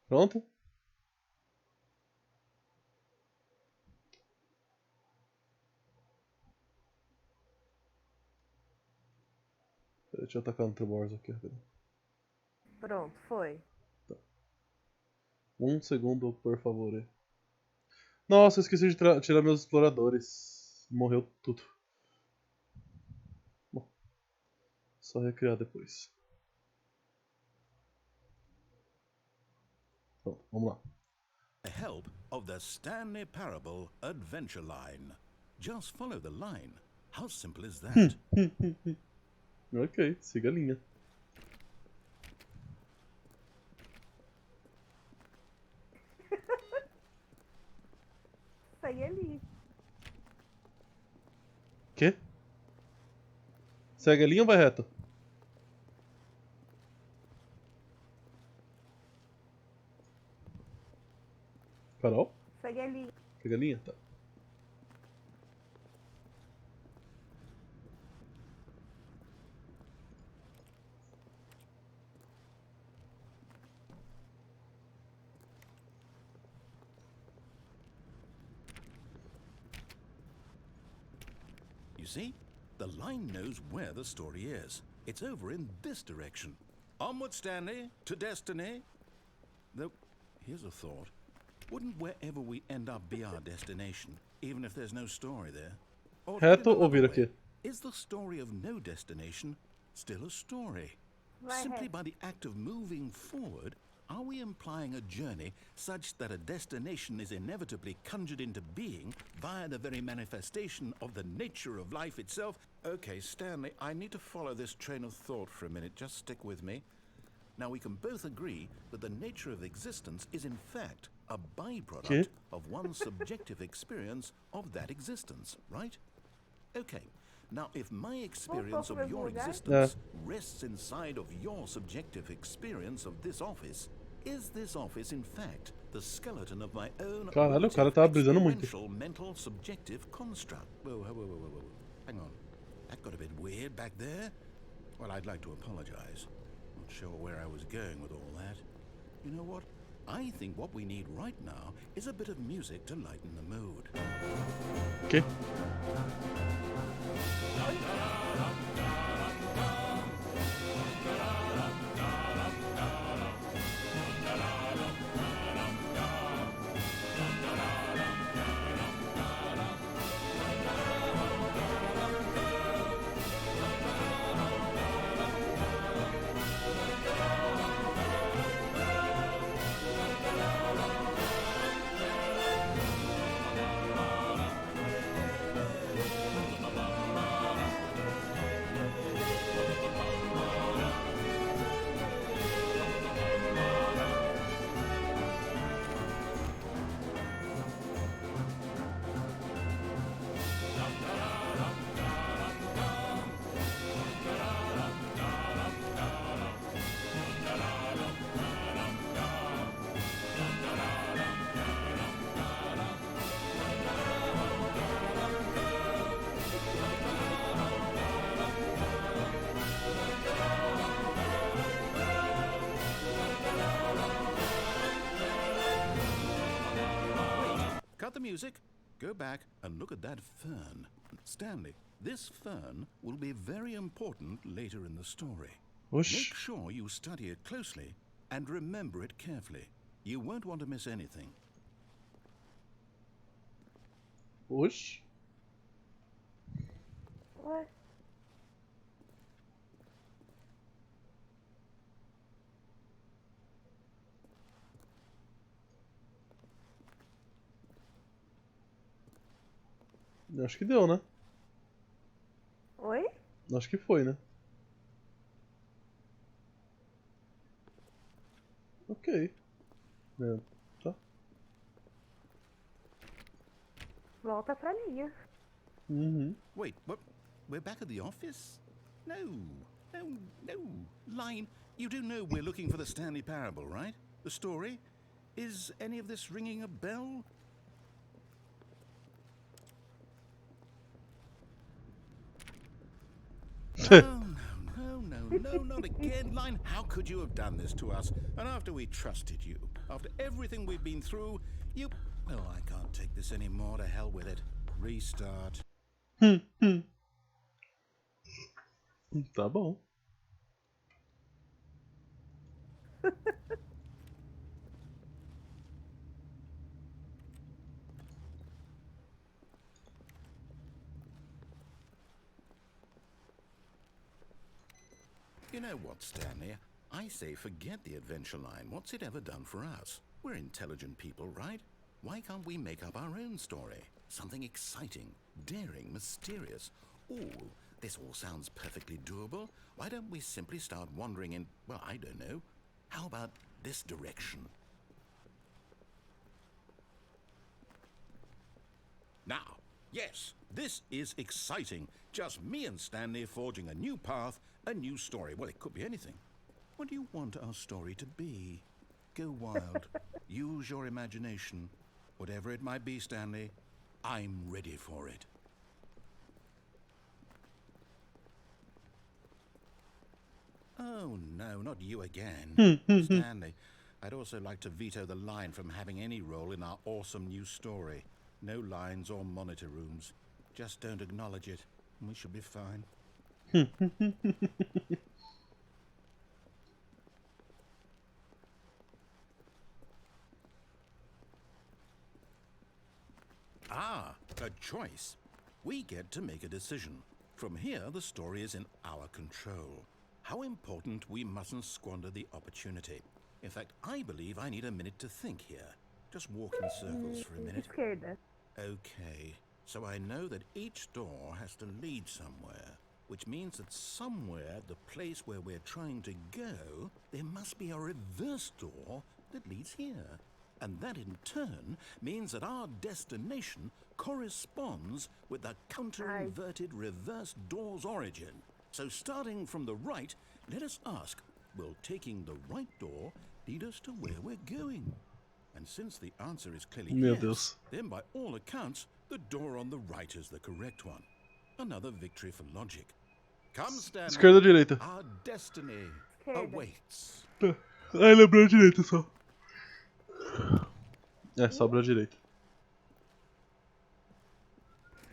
Speaker 2: Pronto? Deixa eu atacar no Tribors aqui, rapidinho.
Speaker 1: Pronto, foi.
Speaker 2: Um segundo, por favor. Aí. Nossa, eu esqueci de tirar meus exploradores. Morreu tudo. Bom, só recriar depois. Pronto, vamos lá.
Speaker 3: The help of the Stanley Parable Adventure Line. Just follow the line. How simple is that?
Speaker 2: Ok, siga a linha.
Speaker 1: Segue ali.
Speaker 2: Quê? Segue a linha ou vai reto? Carol?
Speaker 1: Segue ali.
Speaker 2: Segue a linha? Tá.
Speaker 3: see? The line knows where the story is. It's over in this direction. Onward, Stanley, to destiny. Though, here's a thought. Wouldn't wherever we end up be our destination, even if there's no story there? Or to put it
Speaker 2: Reto ou
Speaker 3: another
Speaker 2: vira
Speaker 3: way,
Speaker 2: aqui?
Speaker 3: is the story of no destination still a story?
Speaker 1: Vai,
Speaker 3: Simply
Speaker 1: reto.
Speaker 3: by the act of moving forward, are we implying a journey such that a destination is inevitably conjured into being via the very manifestation of the nature of life itself? Okay, Stanley, I need to follow this train of thought for a minute. Just stick with me. Now, we can both agree that the nature of existence is in fact a byproduct
Speaker 2: Okay.
Speaker 3: of one's subjective experience of that existence, right? Okay. Now, if my experience of your existence rests inside of your subjective experience of this office, is this office in fact the skeleton of my own
Speaker 2: Caralho, o cara
Speaker 3: relative
Speaker 2: tava brisando muito.
Speaker 3: experiential mental subjective construct? Whoa. Hang on. That got a bit weird back there. Well, I'd like to apologize. Not sure where I was going with all that. You know what? I think what we need right now is a bit of music to lighten the mood.
Speaker 2: Ok.
Speaker 3: Cut the music, go back and look at that fern. Stanley, this fern will be very important later in the story. Make
Speaker 2: Oxi.
Speaker 3: sure you study it closely and remember it carefully. You won't want to miss anything.
Speaker 2: Oxi.
Speaker 1: Ué,
Speaker 2: Acho que deu, né?
Speaker 1: oi?
Speaker 2: Acho que foi, né? Ok. É, tá.
Speaker 1: Volta pra linha.
Speaker 2: Uhum.
Speaker 3: Wait, what? We're back at the office? No. Line, you do know we're looking for the Stanley Parable, right? The story? Is any of this ringing a bell? No, not again. Line, how could you have done this to us? And after we trusted you, after everything we've been through, you... Oh, I can't take this anymore. To hell with it. Restart.
Speaker 2: Tá bom.
Speaker 3: You know what, Stanley? I say forget the adventure line. What's it ever done for us? We're intelligent people, right? Why can't we make up our own story? Something exciting, daring, mysterious. Ooh, this all sounds perfectly doable. Why don't we simply start wandering in, well, I don't know. How about this direction? Now, yes, this is exciting. Just me and Stanley forging a new path, a new story. Well, it could be anything. What do you want our story to be? Go wild. Use your imagination. Whatever it might be, Stanley, I'm ready for it. Oh, no, not you again. Stanley, I'd also like to veto the line from having any role in our awesome new story. No lines or monitor rooms. Just don't acknowledge it. We should be fine. Ah, a choice. We get to make a decision. From here, the story is in our control. How important we mustn't squander the opportunity. In fact, I believe I need a minute to think here. Just walk in circles for a minute.
Speaker 1: Esquerda.
Speaker 3: Okay, so I know that each door has to lead somewhere, which means that somewhere at the place where we're trying to go, there must be a reverse door that leads here. And that in turn means that our destination corresponds with the counter-inverted reverse door's origin. So starting from the right, let us ask, will taking the right door lead us to where we're going? And since the answer is clearly
Speaker 2: Meu
Speaker 3: yes,
Speaker 2: Deus.
Speaker 3: then by all accounts, the door on the right is the correct one. Another victory for logic. Come, Stanley.
Speaker 2: Esquerda ou direita?
Speaker 3: Our destiny
Speaker 1: Esquerda.
Speaker 3: awaits.
Speaker 2: Ai, lembrou a direita só. É, sobra a direita.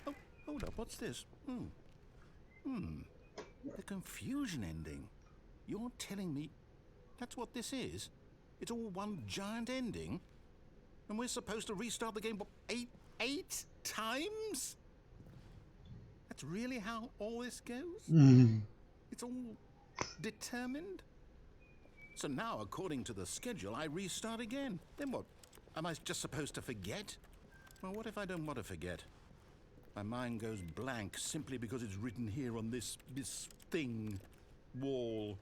Speaker 3: Oh, hold up, what's this? The confusion ending. You're telling me that's what this is? It's all one giant ending? And we're supposed to restart the game, what, eight times? That's really how all this goes? It's all determined? So now, according to the schedule, I restart again. Then what? Am I just supposed to forget? Well, what if I don't want to forget? My mind goes blank simply because it's written here on this thing, wall.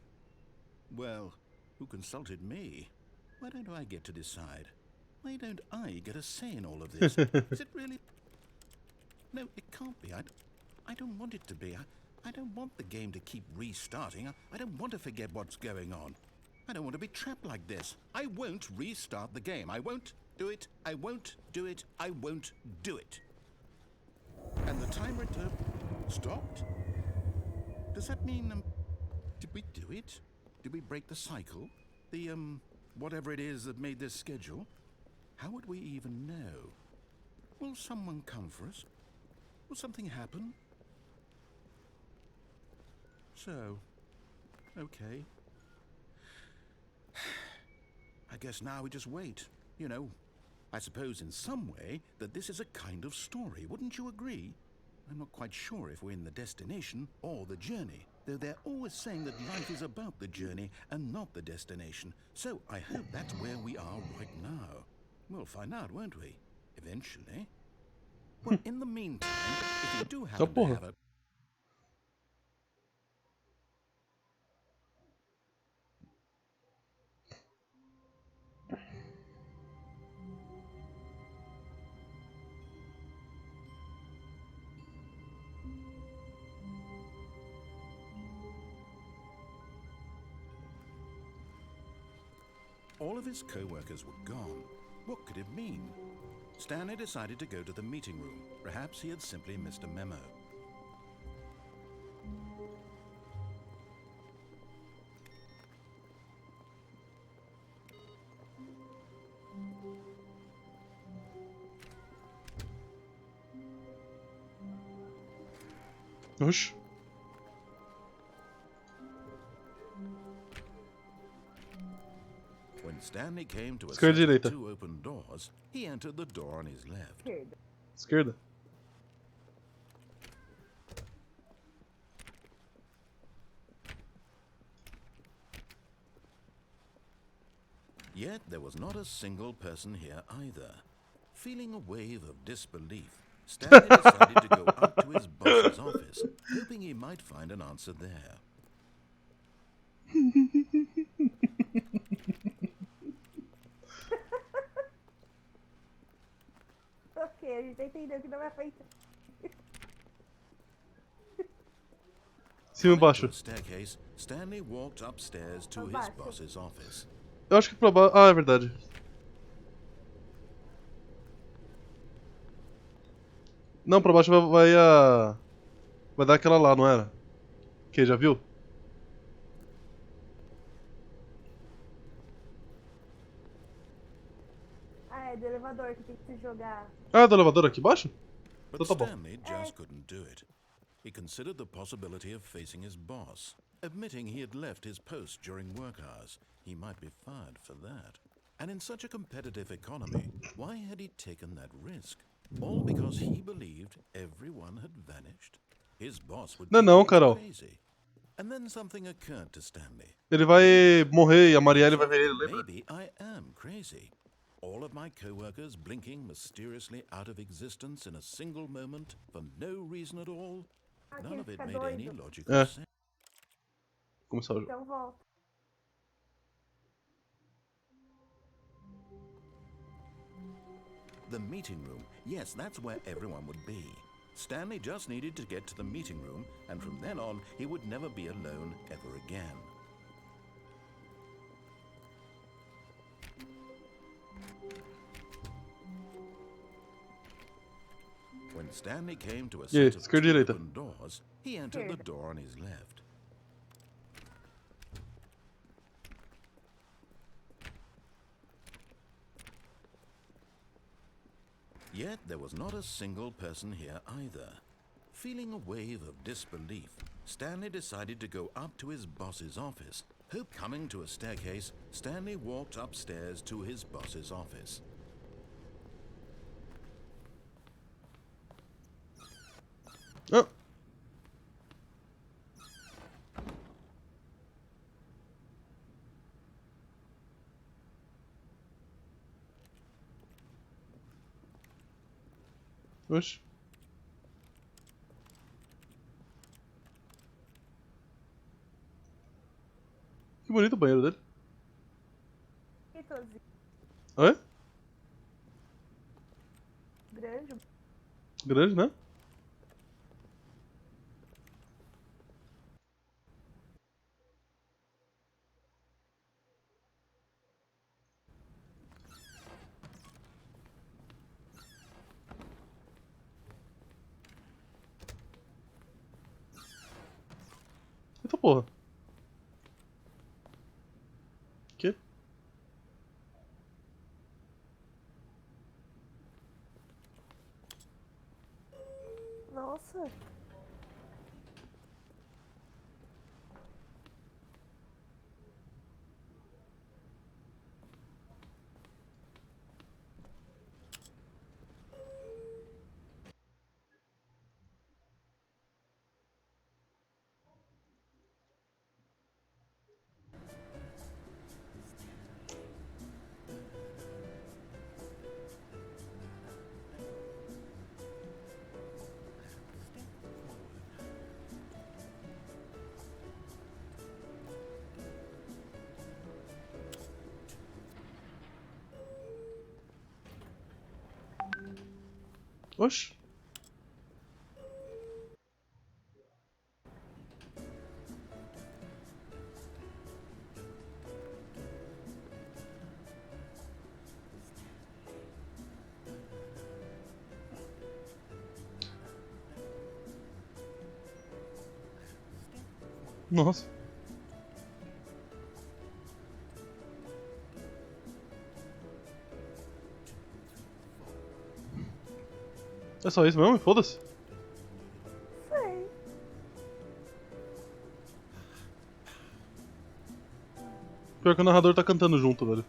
Speaker 3: Well, who consulted me? Why don't I get to decide? Why don't I get a say in all of this? Is it really? No, it can't be. I don't want it to be. I don't want the game to keep restarting. I don't want to forget what's going on. I don't want to be trapped like this. I won't restart the game. I won't do it. I won't do it. I won't do it. And the timer stopped? Does that mean, did we do it? Did we break the cycle? The, whatever it is that made this schedule? How would we even know? Will someone come for us? Will something happen? So, okay. I guess now we just wait. You know, I suppose in some way that this is a kind of story, wouldn't you agree? I'm not quite sure if we're in the destination or the journey, though they're always saying that life is about the journey and not the destination. So I hope that's where we are right now. We'll find out, won't we? Eventually. Well, in the meantime, if you do happen to have a... All of his co-workers were gone. What could it mean? Stanley decided to go to the meeting room. Perhaps he had simply missed a memo.
Speaker 2: Oxe.
Speaker 3: When Stanley came to a
Speaker 2: Esquerda,
Speaker 3: set of
Speaker 2: direita.
Speaker 3: 2 open doors, he entered the door on his left.
Speaker 1: Esquerda.
Speaker 2: Esquerda.
Speaker 3: Yet there was not a single person here either. Feeling a wave of disbelief, Stanley decided to go up to his boss's office, hoping he might find an answer there.
Speaker 1: Ok, a gente já entendeu que não é feito.
Speaker 2: Cima e
Speaker 3: Coming to
Speaker 2: baixo.
Speaker 3: a staircase, Stanley walked upstairs to his
Speaker 1: Abaixo.
Speaker 3: boss's office.
Speaker 2: Eu acho que pra baixo. Ah, é verdade. Não, pra baixo vai a. Vai dar aquela lá, não era? Que já viu?
Speaker 1: Ah, é do elevador que tem que se jogar.
Speaker 2: Ah, é do elevador aqui embaixo?
Speaker 3: But
Speaker 2: Então tá bom.
Speaker 3: Stanley just couldn't do it. He considered the possibility of facing his boss, admitting he had left his post during work hours. He might be fired for that. And in such a competitive economy, why had he taken that risk? All because he believed everyone had vanished? His boss would think he was
Speaker 2: Carol.
Speaker 3: crazy. And then something occurred to Stanley.
Speaker 2: Ele vai morrer e a Marielle vai ver ele, lembra?
Speaker 3: Maybe I am crazy. All of my co-workers blinking mysteriously out of existence in a single moment for no reason at all. None of it made any logical sense.
Speaker 2: Começar o jogo.
Speaker 1: Então volta.
Speaker 3: The meeting room. Yes, that's where everyone would be. Stanley just needed to get to the meeting room, and from then on, he would never be alone ever again. When Stanley came to a set of two open doors, he entered the door on his left. Yet there was not a single person here either. Feeling a wave of disbelief, Stanley decided to go up to his boss's office. Coming to a staircase, Stanley walked upstairs to his boss's office.
Speaker 2: Oh. Oxe. Que bonito o banheiro dele. Oi?
Speaker 1: Grande.
Speaker 2: Grande, né? Eita porra. Que?
Speaker 1: Nossa.
Speaker 2: Oxe. Nossa. É só isso mesmo? Foda-se.
Speaker 1: Sei.
Speaker 2: Pior que o narrador tá cantando junto, velho.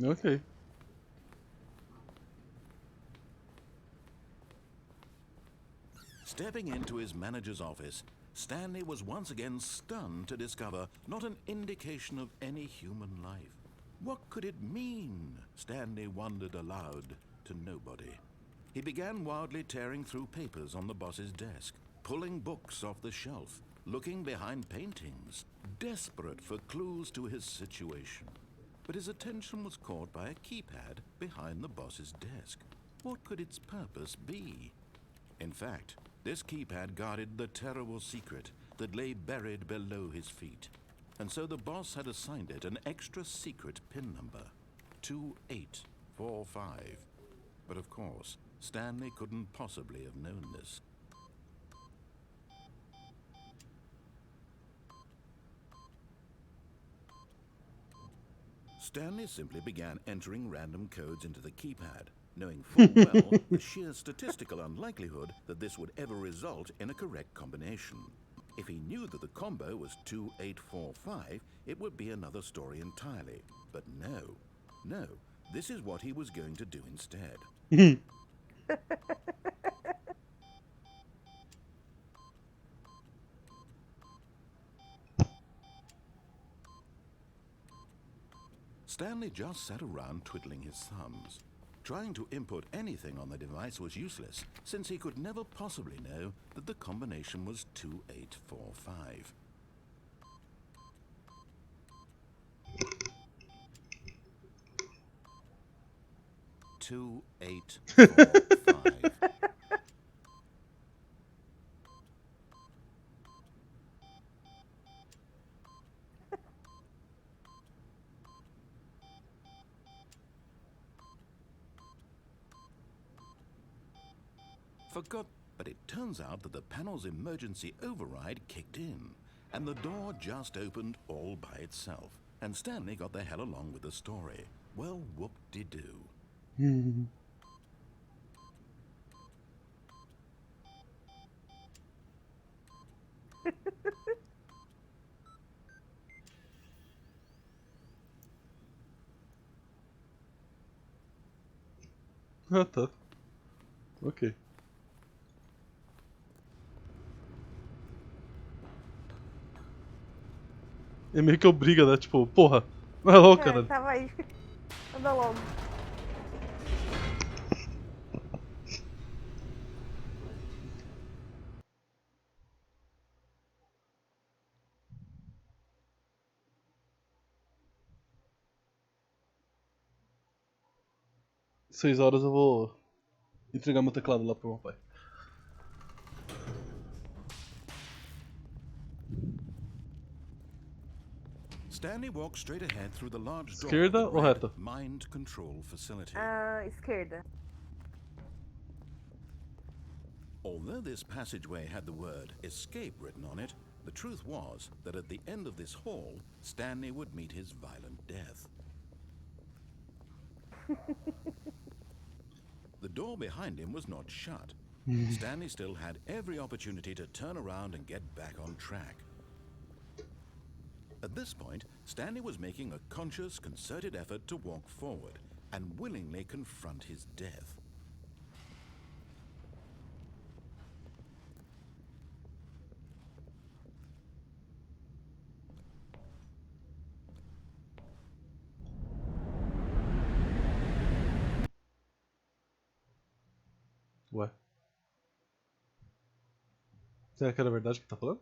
Speaker 2: Ok.
Speaker 3: Stepping into his manager's office, Stanley was once again stunned to discover not an indication of any human life. What could it mean? Stanley wondered aloud to nobody. He began wildly tearing through papers on the boss's desk, pulling books off the shelf, looking behind paintings, desperate for clues to his situation. But his attention was caught by a keypad behind the boss's desk. What could its purpose be? In fact, this keypad guarded the terrible secret that lay buried below his feet. And so the boss had assigned it an extra secret PIN number, 2845. But of course, Stanley couldn't possibly have known this. Stanley simply began entering random codes into the keypad, knowing full well the sheer statistical unlikelihood that this would ever result in a correct combination. If he knew that the combo was 2845, it would be another story entirely. But no, this is what he was going to do instead. Stanley just sat around twiddling his thumbs. Trying to input anything on the device was useless, since he could never possibly know that the combination was 2845. Two, 8, 4, 5. But it turns out that the panel's emergency override kicked in, and the door just opened all by itself, and Stanley got the hell along with the story. Well, whoop-de-doo.
Speaker 2: Ah, tá. Ok. É meio que obriga, né? Tipo, porra, vai logo, cara.
Speaker 1: Tava aí. Anda logo.
Speaker 2: Seis horas eu vou entregar meu teclado lá pro meu pai.
Speaker 3: Stanley walked straight ahead through the large door
Speaker 2: Esquerda
Speaker 3: of the
Speaker 2: ou
Speaker 3: red
Speaker 2: reta?
Speaker 3: mind control facility.
Speaker 1: Esquerda.
Speaker 3: Although this passageway had the word escape written on it, the truth was that at the end of this hall, Stanley would meet his violent death. The door behind him was not shut. Stanley still had every opportunity to turn around and get back on track. At this point, Stanley was making a conscious, concerted effort to walk forward and willingly confront his death.
Speaker 2: Ué. Será que era verdade o que tá falando?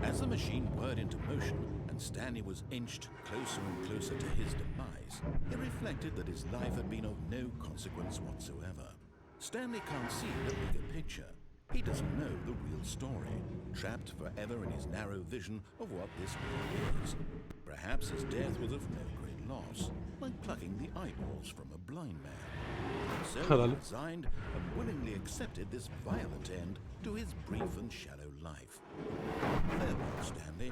Speaker 3: As the machine whirred into motion and Stanley was inched closer and closer to his demise, he reflected that his life had been of no consequence whatsoever. Stanley can't see the bigger picture. He doesn't know the real story, trapped forever in his narrow vision of what this world is. Perhaps his death was of no great loss, like plucking the eyeballs from a blind man. So he resigned and willingly accepted this violent end to his brief and shallow life. Farewell, Stanley.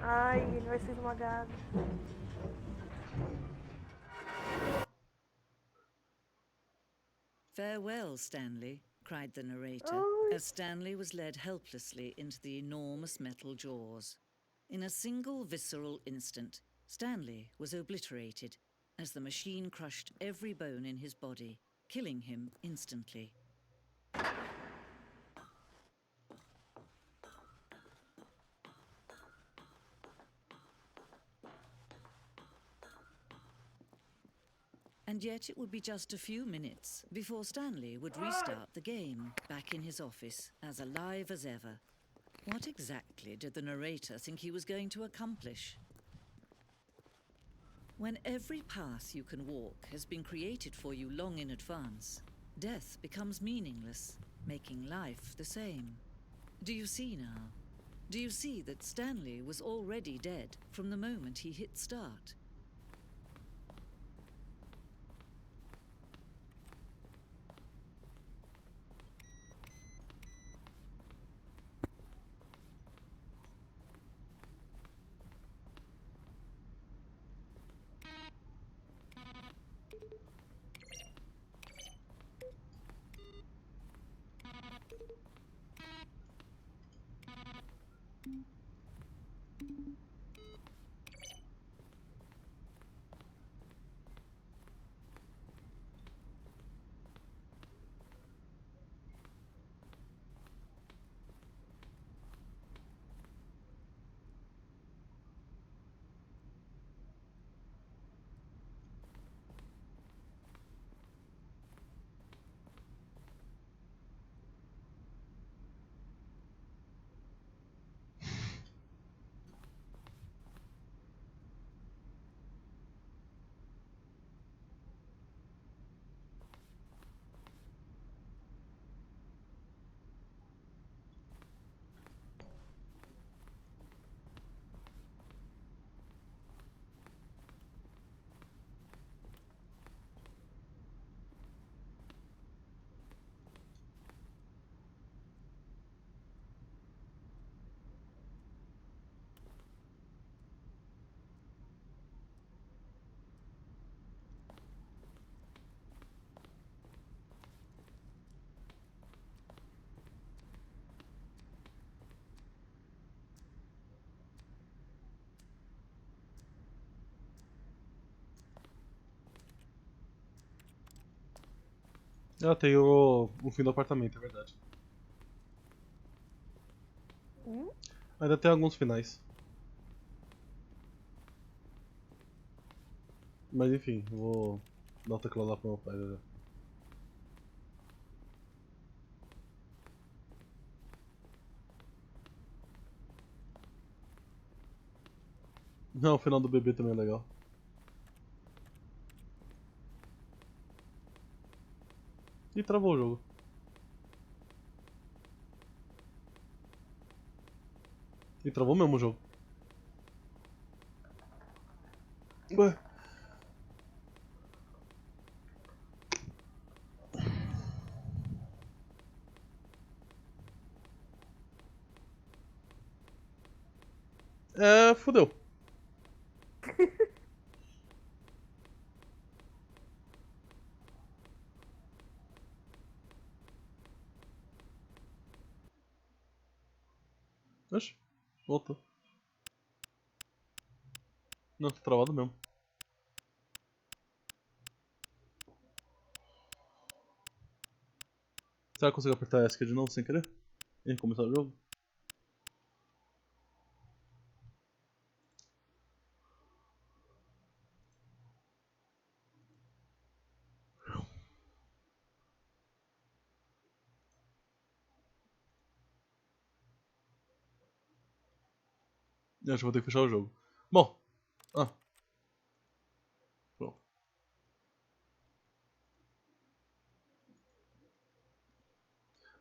Speaker 1: Ai, ele vai ser esmagado.
Speaker 4: Farewell, Stanley, cried the narrator, as Stanley was led helplessly into the enormous metal jaws. In a single visceral instant, Stanley was obliterated as the machine crushed every bone in his body, killing him instantly. And yet it would be just a few minutes before Stanley would restart the game, back in his office, as alive as ever. What exactly did the narrator think he was going to accomplish? When every path you can walk has been created for you long in advance, death becomes meaningless, making life the same. Do you see now? Do you see that Stanley was already dead from the moment he hit start?
Speaker 2: Ah, tem o fim do apartamento, é verdade. Ainda tem alguns finais. Mas enfim, vou dar o teclado lá pro meu pai já. Não, o final do bebê também é legal. E travou o jogo. E travou mesmo o jogo. Ué. É, fudeu. Oxe, voltou. Não, tá travado mesmo. Será que eu consigo apertar ESC de novo sem querer? E recomeçar o jogo? Acho que vou ter que fechar o jogo. Bom. Ah. Pronto.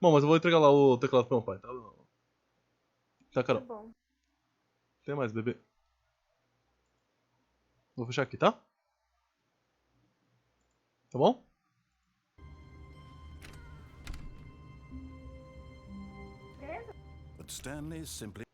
Speaker 2: Bom, mas eu vou entregar lá o teclado pro meu pai, tá? Tá,
Speaker 1: Tá
Speaker 2: Carol.
Speaker 1: bom.
Speaker 2: Tem mais, bebê. Vou fechar aqui, tá? Tá bom?
Speaker 3: But Stanley simply